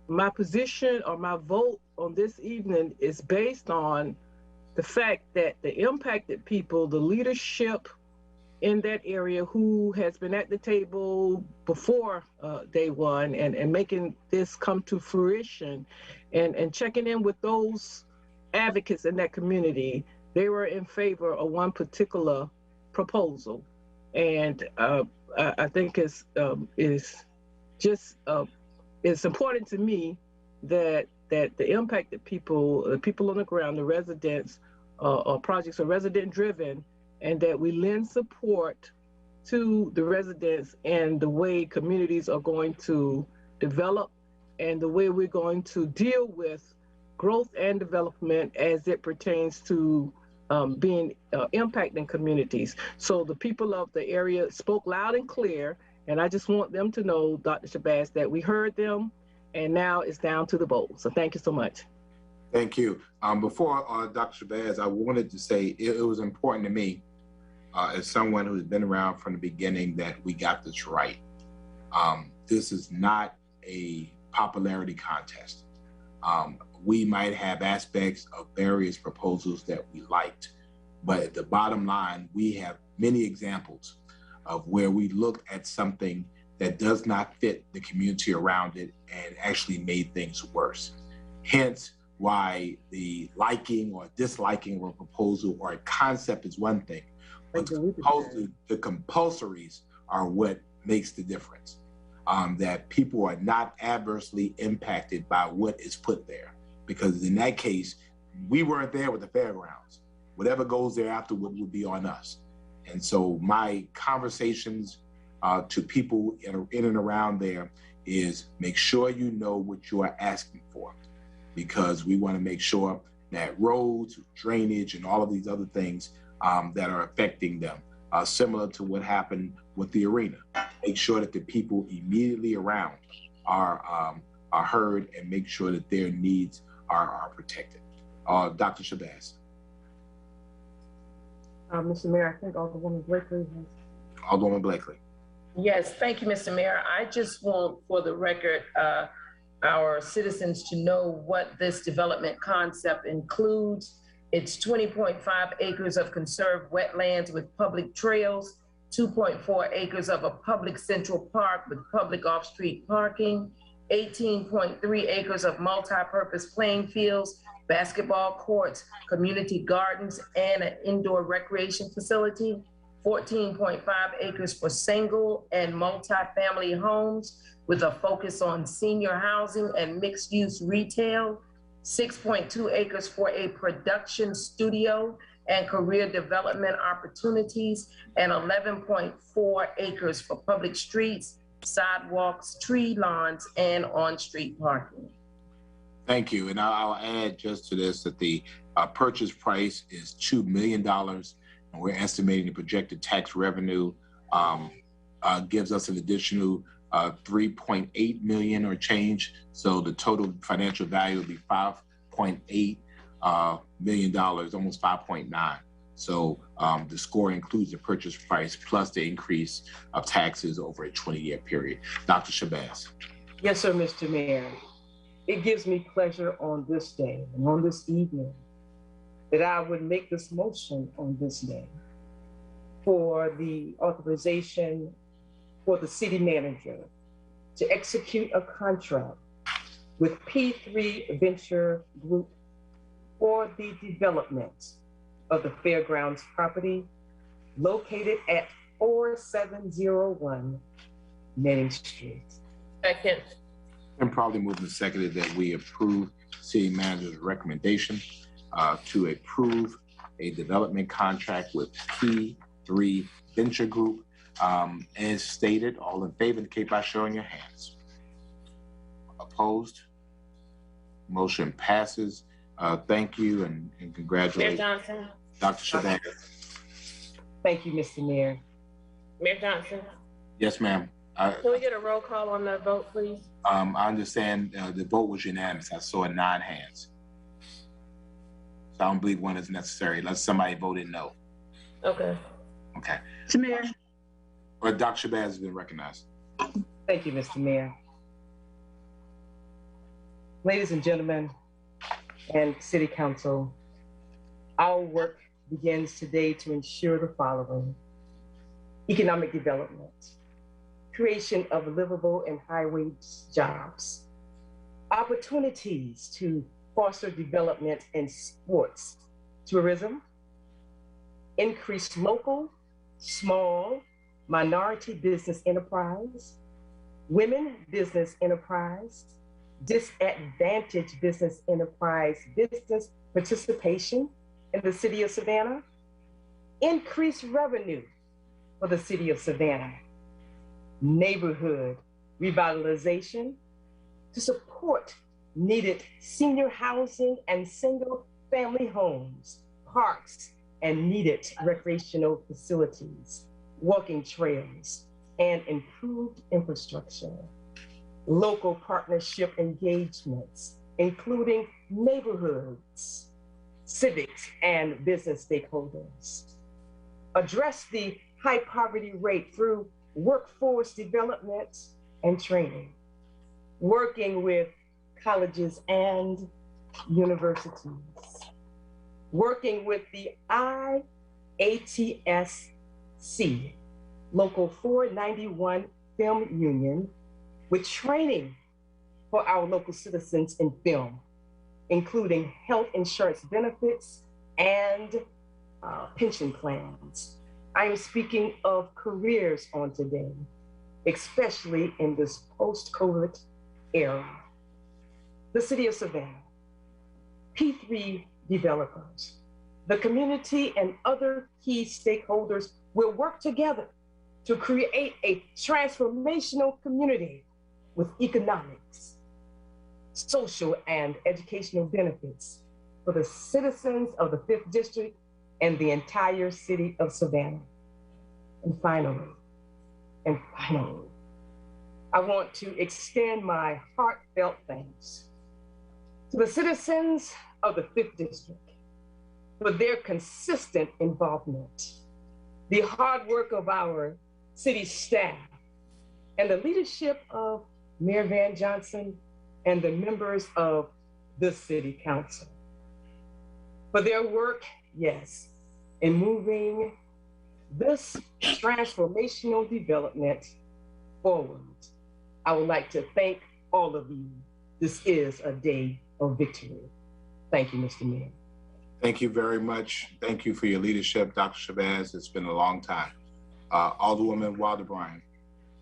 my position or my vote on this evening is based on the fact that the impacted people, the leadership in that area who has been at the table before day one and making this come to fruition and checking in with those advocates in that community, they were in favor of one particular proposal. And I think it's important to me that the impacted people, the people on the ground, the residents, projects are resident driven, and that we lend support to the residents and the way communities are going to develop and the way we're going to deal with growth and development as it pertains to being impacting communities. So the people of the area spoke loud and clear, and I just want them to know, Dr. Shabazz, that we heard them, and now it's down to the vote. So thank you so much. Thank you. Before Dr. Shabazz, I wanted to say it was important to me as someone who's been around from the beginning that we got this right. This is not a popularity contest. We might have aspects of various proposals that we liked, but at the bottom line, we have many examples of where we looked at something that does not fit the community around it and actually made things worse. Hence why the liking or disliking of a proposal or a concept is one thing, but the compulsories are what makes the difference. That people are not adversely impacted by what is put there. Because in that case, we weren't there with the fairgrounds. Whatever goes there afterward would be on us. And so my conversations to people in and around there is make sure you know what you are asking for, because we want to make sure that roads, drainage, and all of these other things that are affecting them, similar to what happened with the arena. Make sure that the people immediately around are heard and make sure that their needs are protected. Dr. Shabazz. Mr. Mayor, I think Alderwoman Blakely has. Alderwoman Blakely. Yes, thank you, Mr. Mayor. I just want, for the record, our citizens to know what this development concept includes. It's 20.5 acres of conserved wetlands with public trails, 2.4 acres of a public central park with public off-street parking, 18.3 acres of multi-purpose playing fields, basketball courts, community gardens, and an indoor recreation facility, 14.5 acres for single and multi-family homes with a focus on senior housing and mixed-use retail, 6.2 acres for a production studio and career development opportunities, and 11.4 acres for public streets, sidewalks, tree lawns, and on-street parking. Thank you. And I'll add just to this that the purchase price is $2 million, and we're estimating the projected tax revenue gives us an additional 3.8 million or change. So the total financial value would be $5.8 million, almost 5.9. So the score includes the purchase price plus the increase of taxes over a 20-year period. Dr. Shabazz. Yes, sir, Mr. Mayor. It gives me pleasure on this day and on this evening that I would make this motion on this day for the authorization for the city manager to execute a contract with P3 Venture Group for the development of the fairgrounds property located at 4701 Manning Street. Second. And probably moved and seconded that we approve city manager's recommendation to approve a development contract with P3 Venture Group. As stated, all in favor indicate by showing your hands. Opposed? Motion passes. Thank you and congratulations. Mayor Johnson. Dr. Shabazz. Thank you, Mr. Mayor. Mayor Johnson. Yes, ma'am. Can we get a roll call on the vote, please? I understand the vote was unanimous. I saw 9 hands. So I don't believe one is necessary unless somebody voted no. Okay. Okay. Mr. Mayor. Or Dr. Shabazz has been recognized. Thank you, Mr. Mayor. Ladies and gentlemen, and City Council, our work begins today to ensure the following: economic development, creation of livable and high-wage jobs, opportunities to foster development in sports, tourism, increase local, small, minority business enterprise, women business enterprise, disadvantaged business enterprise business participation in the city of Savannah, increase revenue for the city of Savannah, neighborhood revitalization to support needed senior housing and single family homes, parks, and needed recreational facilities, walking trails, and improved infrastructure. Local partnership engagements, including neighborhoods, civics, and business stakeholders. Address the high poverty rate through workforce development and training, working with colleges and universities, working with the IATSC, Local 491 Film Union, with training for our local citizens in film, including health insurance benefits and pension plans. I am speaking of careers on today, especially in this post-COVID era. The city of Savannah, P3 developers, the community and other key stakeholders will work together to create a transformational community with economics, social and educational benefits for the citizens of the 5th District and the entire city of Savannah. And finally, I want to extend my heartfelt thanks to the citizens of the 5th District for their consistent involvement, the hard work of our city staff, and the leadership of Mayor Van Johnson and the members of the City Council. For their work, yes, in moving this transformational development forward. I would like to thank all of you. This is a day of victory. Thank you, Mr. Mayor. Thank you very much. Thank you for your leadership, Dr. Shabazz. It's been a long time. Alderwoman Wilder Bryan.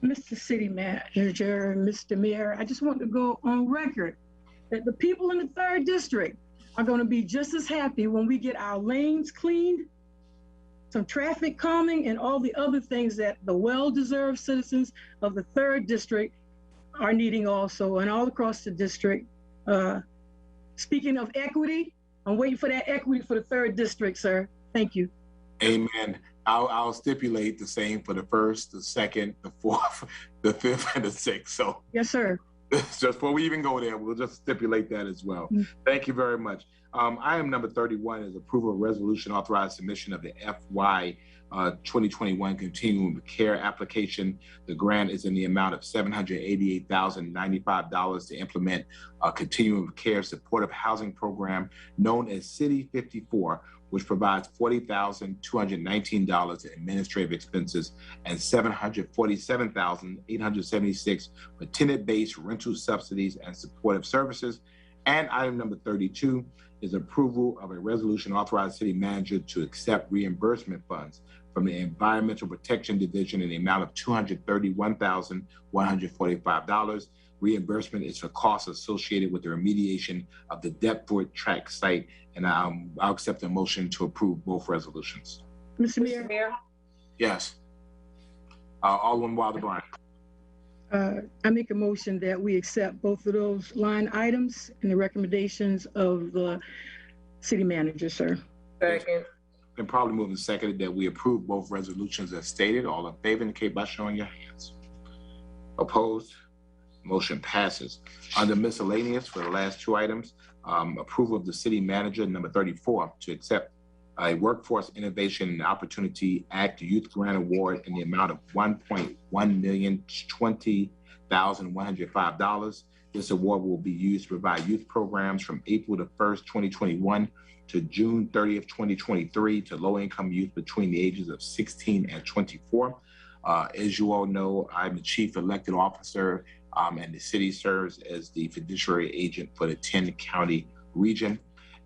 Mr. City Manager, Mr. Mayor, I just want to go on record that the people in the 3rd District are going to be just as happy when we get our lanes cleaned, some traffic calming, and all the other things that the well-deserved citizens of the 3rd District are needing also, and all across the district. Speaking of equity, I'm waiting for that equity for the 3rd District, sir. Thank you. Amen. I'll stipulate the same for the 1st, the 2nd, the 4th, the 5th, and the 6th. So yes, sir. Just before we even go there, we'll just stipulate that as well. Thank you very much. Item number 31 is approval of resolution authorized submission of the FY 2021 Continuum of Care application. The grant is in the amount of $788,095 to implement a Continuum of Care supportive housing program known as City 54, which provides $40,219 in administrative expenses and $747,876 for tenant-based rental subsidies and supportive services. And item number 32 is approval of a resolution authorizing city manager to accept reimbursement funds from the Environmental Protection Division in the amount of $231,145. Reimbursement is for costs associated with the remediation of the Deptford track site. And I'll accept a motion to approve both resolutions. Mr. Mayor? Yes. Alderman Wilder-Bryant. I make a motion that we accept both of those line items and the recommendations of the city manager, sir. Second. Been probably moved and seconded that we approve both resolutions as stated. All in favor indicate by showing your hands. Opposed? Motion passes. Under miscellaneous for the last two items, approval of the city manager, number 34, to accept a Workforce Innovation and Opportunity Act Youth Grant Award in the amount of $1,120,105. This award will be used to provide youth programs from April the 1st, 2021 to June 30th, 2023 to low-income youth between the ages of 16 and 24. As you all know, I'm the chief elected officer and the city serves as the fiduciary agent for the 10-county region.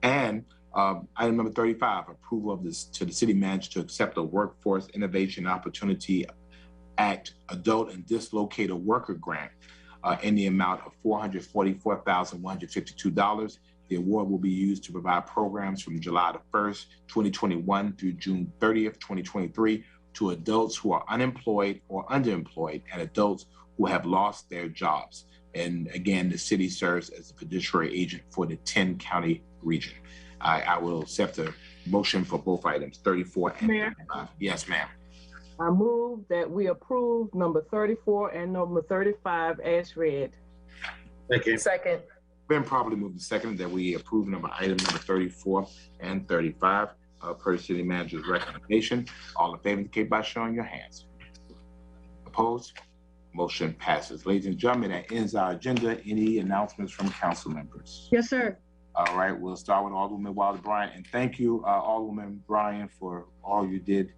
And item number 35, approval of this to the city manager to accept the Workforce Innovation Opportunity Act Adult and Dislocated Worker Grant in the amount of $444,152. The award will be used to provide programs from July the 1st, 2021 through June 30th, 2023 to adults who are unemployed or underemployed and adults who have lost their jobs. And again, the city serves as the fiduciary agent for the 10-county region. I will accept a motion for both items, 34 and 35. Yes, ma'am. I move that we approve number 34 and number 35 as read. Second. Been properly moved and seconded that we approve item number 34 and 35 per city manager's recommendation. All in favor indicate by showing your hands. Opposed? Motion passes. Ladies and gentlemen, that ends our agenda. Any announcements from council members? Yes, sir. All right, we'll start with Alderwoman Wilder-Bryant. And thank you, Alderwoman Bryant, for all you did.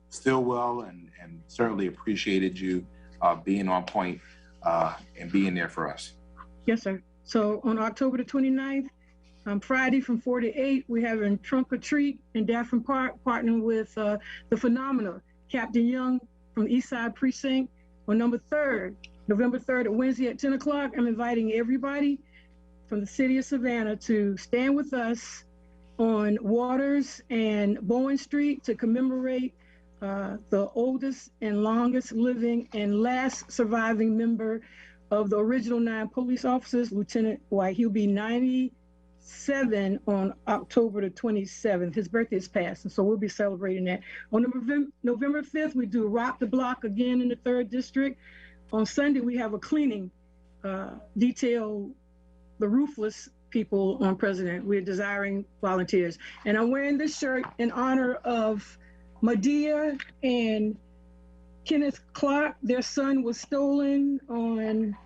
Stillwell and certainly appreciated you being on point and being there for us. Yes, sir. So on October the 29th, Friday from 4 to 8, we're having Trunk or Treat in Daffin Park, partnering with the phenomenal Captain Young from the East Side Precinct. On November 3rd, at Wednesday at 10 o'clock, I'm inviting everybody from the city of Savannah to stand with us on Waters and Bowen Street to commemorate the oldest and longest living and last surviving member of the original 9 police officers, Lieutenant White. He'll be 97 on October the 27th. His birthday is past, and so we'll be celebrating that. On November 5th, we do Rock the Block again in the 3rd District. On Sunday, we have a cleaning detail, the roofless people on President. We're desiring volunteers. And I'm wearing this shirt in honor of Medea and Kenneth Clark. Their son was stolen on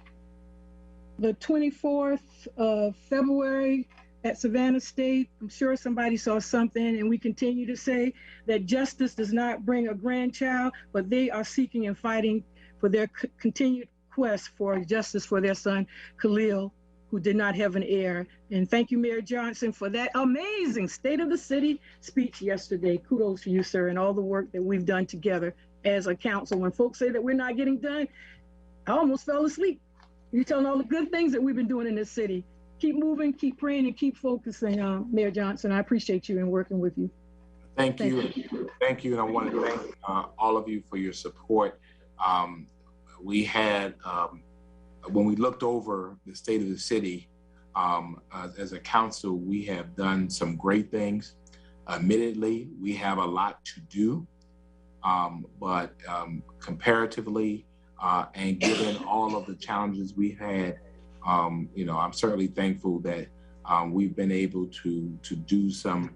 the 24th of February at Savannah State. I'm sure somebody saw something, and we continue to say that justice does not bring a grandchild, but they are seeking and fighting for their continued quest for justice for their son, Khalil, who did not have an heir. And thank you, Mayor Johnson, for that amazing State of the City speech yesterday. Kudos to you, sir, and all the work that we've done together as a council. When folks say that we're not getting done, I almost fell asleep. You're telling all the good things that we've been doing in this city. Keep moving, keep praying, and keep focusing, Mayor Johnson. I appreciate you and working with you. Thank you. Thank you. And I want to thank all of you for your support. We had, when we looked over the state of the city, as a council, we have done some great things. Admittedly, we have a lot to do, but comparatively, And given all of the challenges we had, I'm certainly thankful that we've been able to do some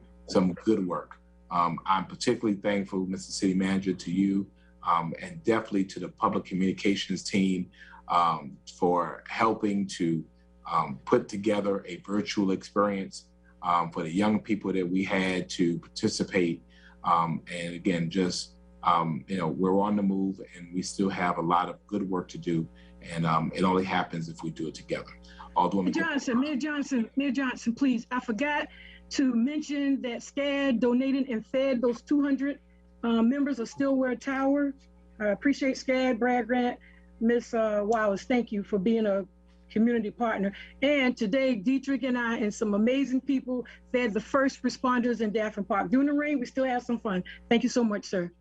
good work. I'm particularly thankful, Mr. City Manager, to you, and definitely to the public communications team for helping to put together a virtual experience for the young people that we had to participate. And again, just, we're on the move and we still have a lot of good work to do. And it only happens if we do it together. Mayor Johnson, please. I forgot to mention that SCAD donated and fed those 200 members of Stillwell Tower. I appreciate SCAD, Brad Grant, Ms. Wallace. Thank you for being a community partner. And today, Dietrich and I and some amazing people fed the first responders in Daffin Park. During the rain, we still have some fun. Thank you so much, sir.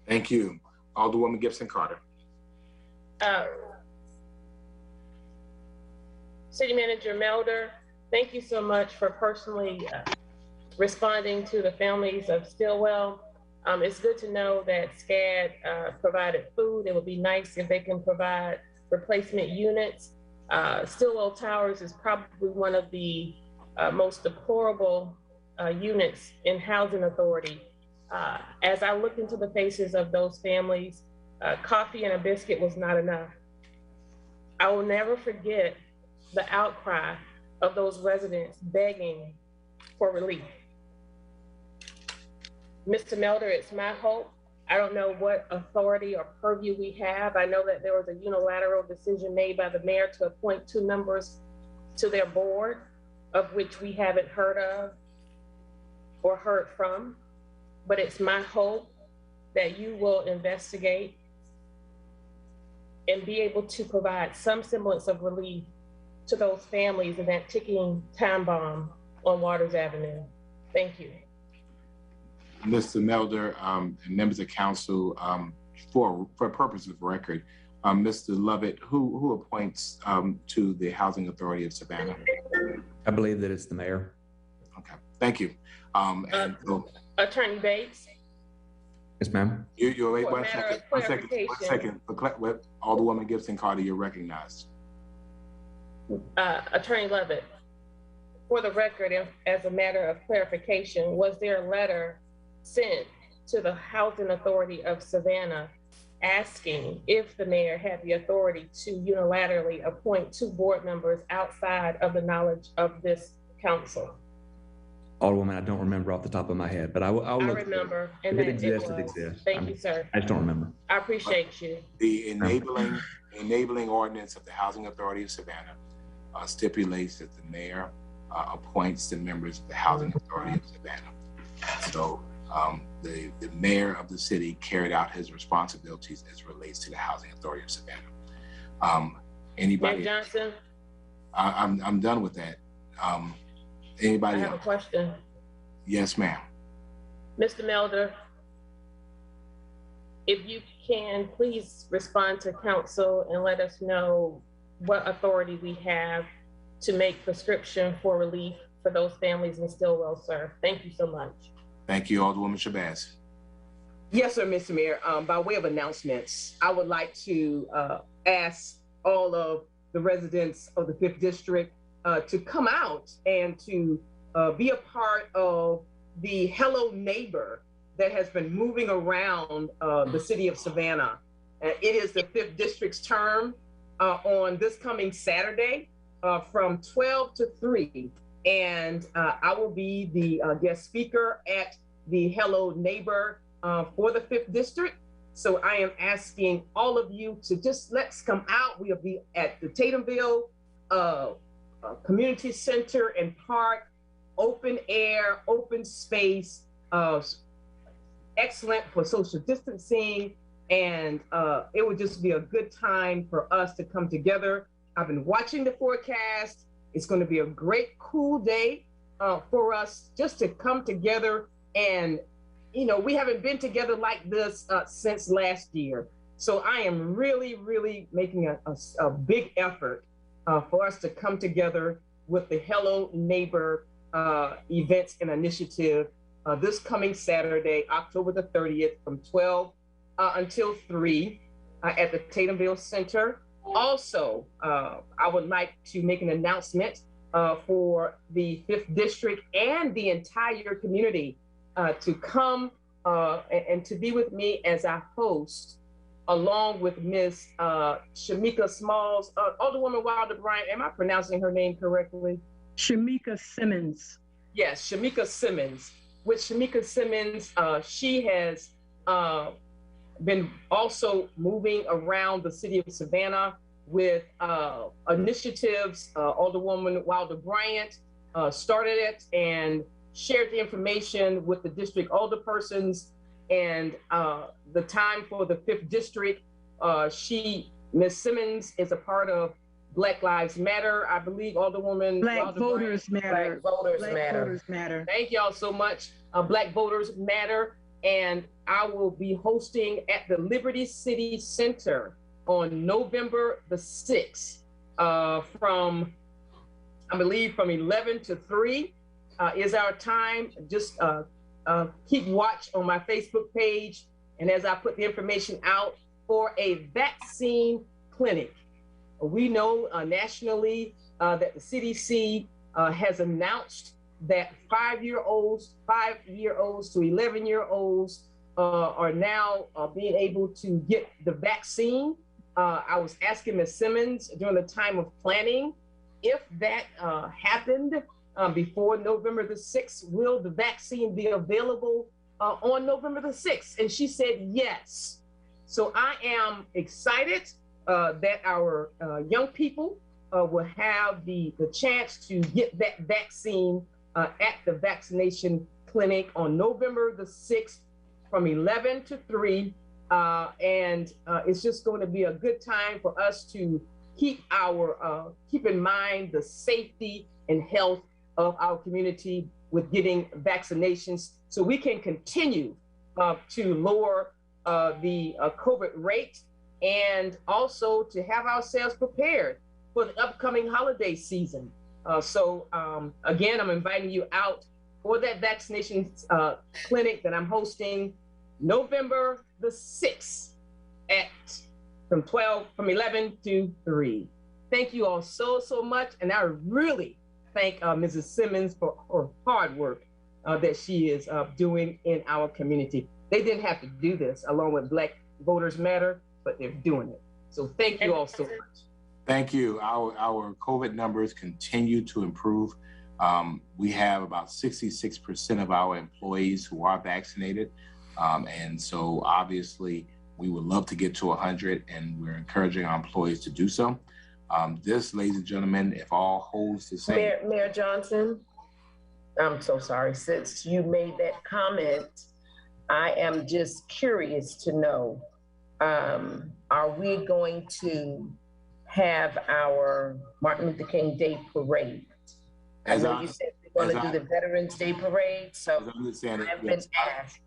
Thank you. Alderwoman Gibson Carter. City Manager Melder, thank you so much for personally responding to the families of Stillwell. It's good to know that SCAD provided food. It would be nice if they can provide replacement units. Stillwell Towers is probably one of the most deplorable units in housing authority. As I look into the faces of those families, coffee and a biscuit was not enough. I will never forget the outcry of those residents begging for relief. Mr. Melder, it's my hope. I don't know what authority or purview we have. I know that there was a unilateral decision made by the mayor to appoint 2 members to their board, of which we haven't heard of or heard from. But it's my hope that you will investigate and be able to provide some semblance of relief to those families in that ticking time bomb on Waters Avenue. Thank you. Mr. Melder and members of council, for purpose of record, Mr. Lovett, who appoints to the Housing Authority of Savannah? I believe that it's the mayor. Okay, thank you. Attorney Bates. Yes, ma'am. You're wait one second. Alderwoman Gibson Carter, you're recognized. Attorney Lovett, for the record, as a matter of clarification, was there a letter sent to the Housing Authority of Savannah asking if the mayor had the authority to unilaterally appoint 2 board members outside of the knowledge of this council? Alderwoman, I don't remember off the top of my head, but I'll look. I remember. If it exists, it exists. Thank you, sir. I just don't remember. I appreciate you. The enabling ordinance of the Housing Authority of Savannah stipulates that the mayor appoints the members of the Housing Authority of Savannah. So the mayor of the city carried out his responsibilities as it relates to the Housing Authority of Savannah. Anybody? Mayor Johnson? I'm done with that. Anybody I have else? A question. Yes, ma'am. Mr. Melder, if you can, please respond to council and let us know what authority we have to make prescription for relief for those families in Stillwell, sir. Thank you so much. Thank you, Alderwoman Shabazz. Yes, sir, Mr. Mayor. By way of announcements, I would like to ask all of the residents of the 5th District to come out and to be a part of the Hello Neighbor that has been moving around the city of Savannah. It is the 5th District's term on this coming Saturday from 12 to 3. And I will be the guest speaker at the Hello Neighbor for the 5th District. So I am asking all of you to just let's come out. We'll be at the Tatumville Community Center and Park, open air, open space, excellent for social distancing. And it would just be a good time for us to come together. I've been watching the forecast. It's going to be a great, cool day for us just to come together. And, we haven't been together like this since last year. So I am really, really making a big effort for us to come together with the Hello Neighbor events and initiative this coming Saturday, October the 30th from 12 until 3. at the Tatumville Center. Also, I would like to make an announcement for the 5th District and the entire community to come and to be with me as I host, along with Ms. Shamika Smalls, Alderwoman Wilder Bryant. Am I pronouncing her name correctly? Shamika Simmons. Yes, Shamika Simmons. With Shamika Simmons, she has been also moving around the city of Savannah with initiatives. Alderwoman Wilder Bryant started it and shared the information with the district alderpersons, and the time for the 5th District, Ms. Simmons is a part of Black Lives Matter, I believe, Alderwoman. Black Voters Matter. Black Voters Black Matter. Voters Matter. Thank y'all so much. Black Voters Matter. And I will be hosting at the Liberty City Center on November the 6th from, I believe, from 11 to 3 is our time. Just keep watch on my Facebook page. And as I put the information out for a vaccine clinic. We know nationally that the CDC has announced that 5-year-olds to 11-year-olds are now being able to get the vaccine. I was asking Ms. Simmons during the time of planning, if that happened before November the 6th, will the vaccine be available on November the 6th? And she said yes. So I am excited that our young people will have the chance to get that vaccine at the vaccination clinic on November the 6th from 11 to 3. And it's just going to be a good time for us to keep in mind the safety and health of our community with getting vaccinations, so we can continue to lower the COVID rate, and also to have ourselves prepared for the upcoming holiday season. So again, I'm inviting you out for that vaccination clinic that I'm hosting November the 6th from 11 to 3. Thank you all so much. And I really thank Mrs. Simmons for her hard work that she is doing in our community. They didn't have to do this along with Black Voters Matter, but they're doing it. So thank you all so much. Thank you. Our COVID numbers continue to improve. We have about 66% of our employees who are vaccinated. And so obviously we would love to get to 100, and we're encouraging our employees to do so. This, ladies and gentlemen, if all holds the same. Mayor Johnson, I'm so sorry. Since you made that comment, I am just curious to know, are we going to have our Martin Luther King Day Parade? I know you said we're going to do the Veterans Day Parade, so I've been asked.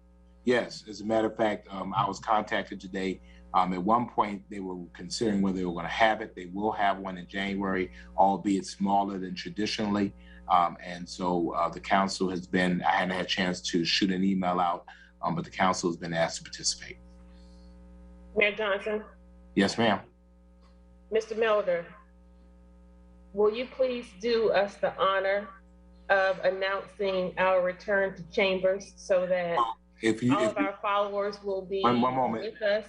Yes, as a matter of fact, I was contacted today. At one point, they were considering whether they were going to have it. They will have one in January, albeit smaller than traditionally. And so the council has been, I hadn't had a chance to shoot an email out, but the council has been asked to participate. Mayor Johnson? Yes, ma'am. Mr. Melder, will you please do us the honor of announcing our return to chambers so that all of our followers will be with us?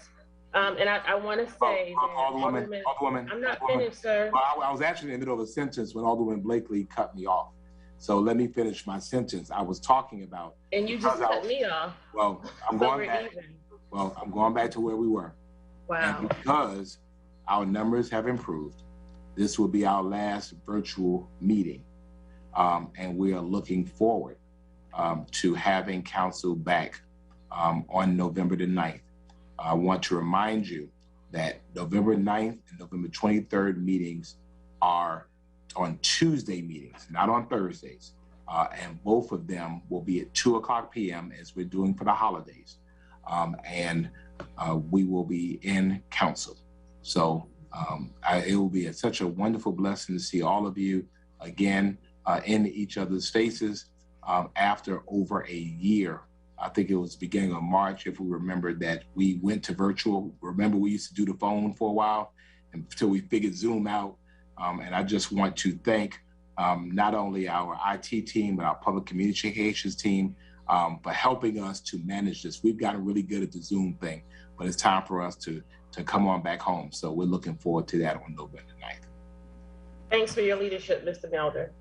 And I want to say that Alderwoman, I'm not finished, sir. Well, I was actually in the middle of a sentence when Alderwoman Blakely cut me off. So let me finish my sentence. I was talking about. And you just cut me off. Well, I'm going back. Well, I'm going back to where we were. Wow. And because our numbers have improved, this will be our last virtual meeting. And we are looking forward to having council back on November the 9th. I want to remind you that November 9th and November 23rd meetings are on Tuesday meetings, not on Thursdays. And both of them will be at 2:00 p.m. as we're doing for the holidays. And we will be in council. So it will be such a wonderful blessing to see all of you again in each other's faces after over a year I think it was beginning of March, if we remember, that we went to virtual. Remember, we used to do the phone for a while until we figured Zoom out. And I just want to thank not only our IT team, but our public communications team for helping us to manage this. We've gotten really good at the Zoom thing, but it's time for us to come on back home. So we're looking forward to that on November 9th. Thanks for your leadership, Mr. Melder.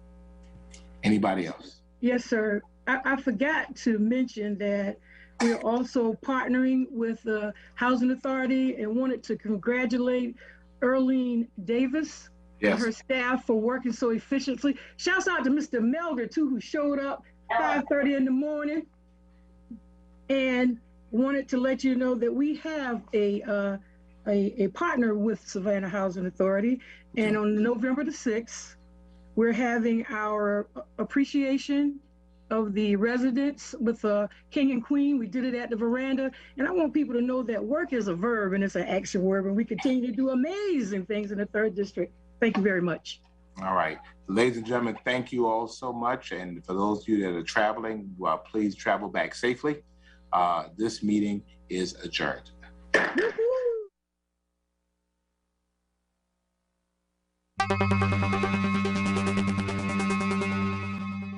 Anybody else? Yes, sir. I forgot to mention that we're also partnering with the Housing Authority and wanted to congratulate Earlene Davis and her staff for working so efficiently. Shouts out to Mr. Melder too, who showed up 5:30 in the morning, and wanted to let you know that we have a partner with Savannah Housing Authority. And on November the 6th, we're having our appreciation of the residents with King and Queen. We did it at the veranda. And I want people to know that work is a verb and it's an action word, and we continue to do amazing things in the 3rd District. Thank you very much. All right. Ladies and gentlemen, thank you all so much. And for those of you that are traveling, please travel back safely. This meeting is adjourned.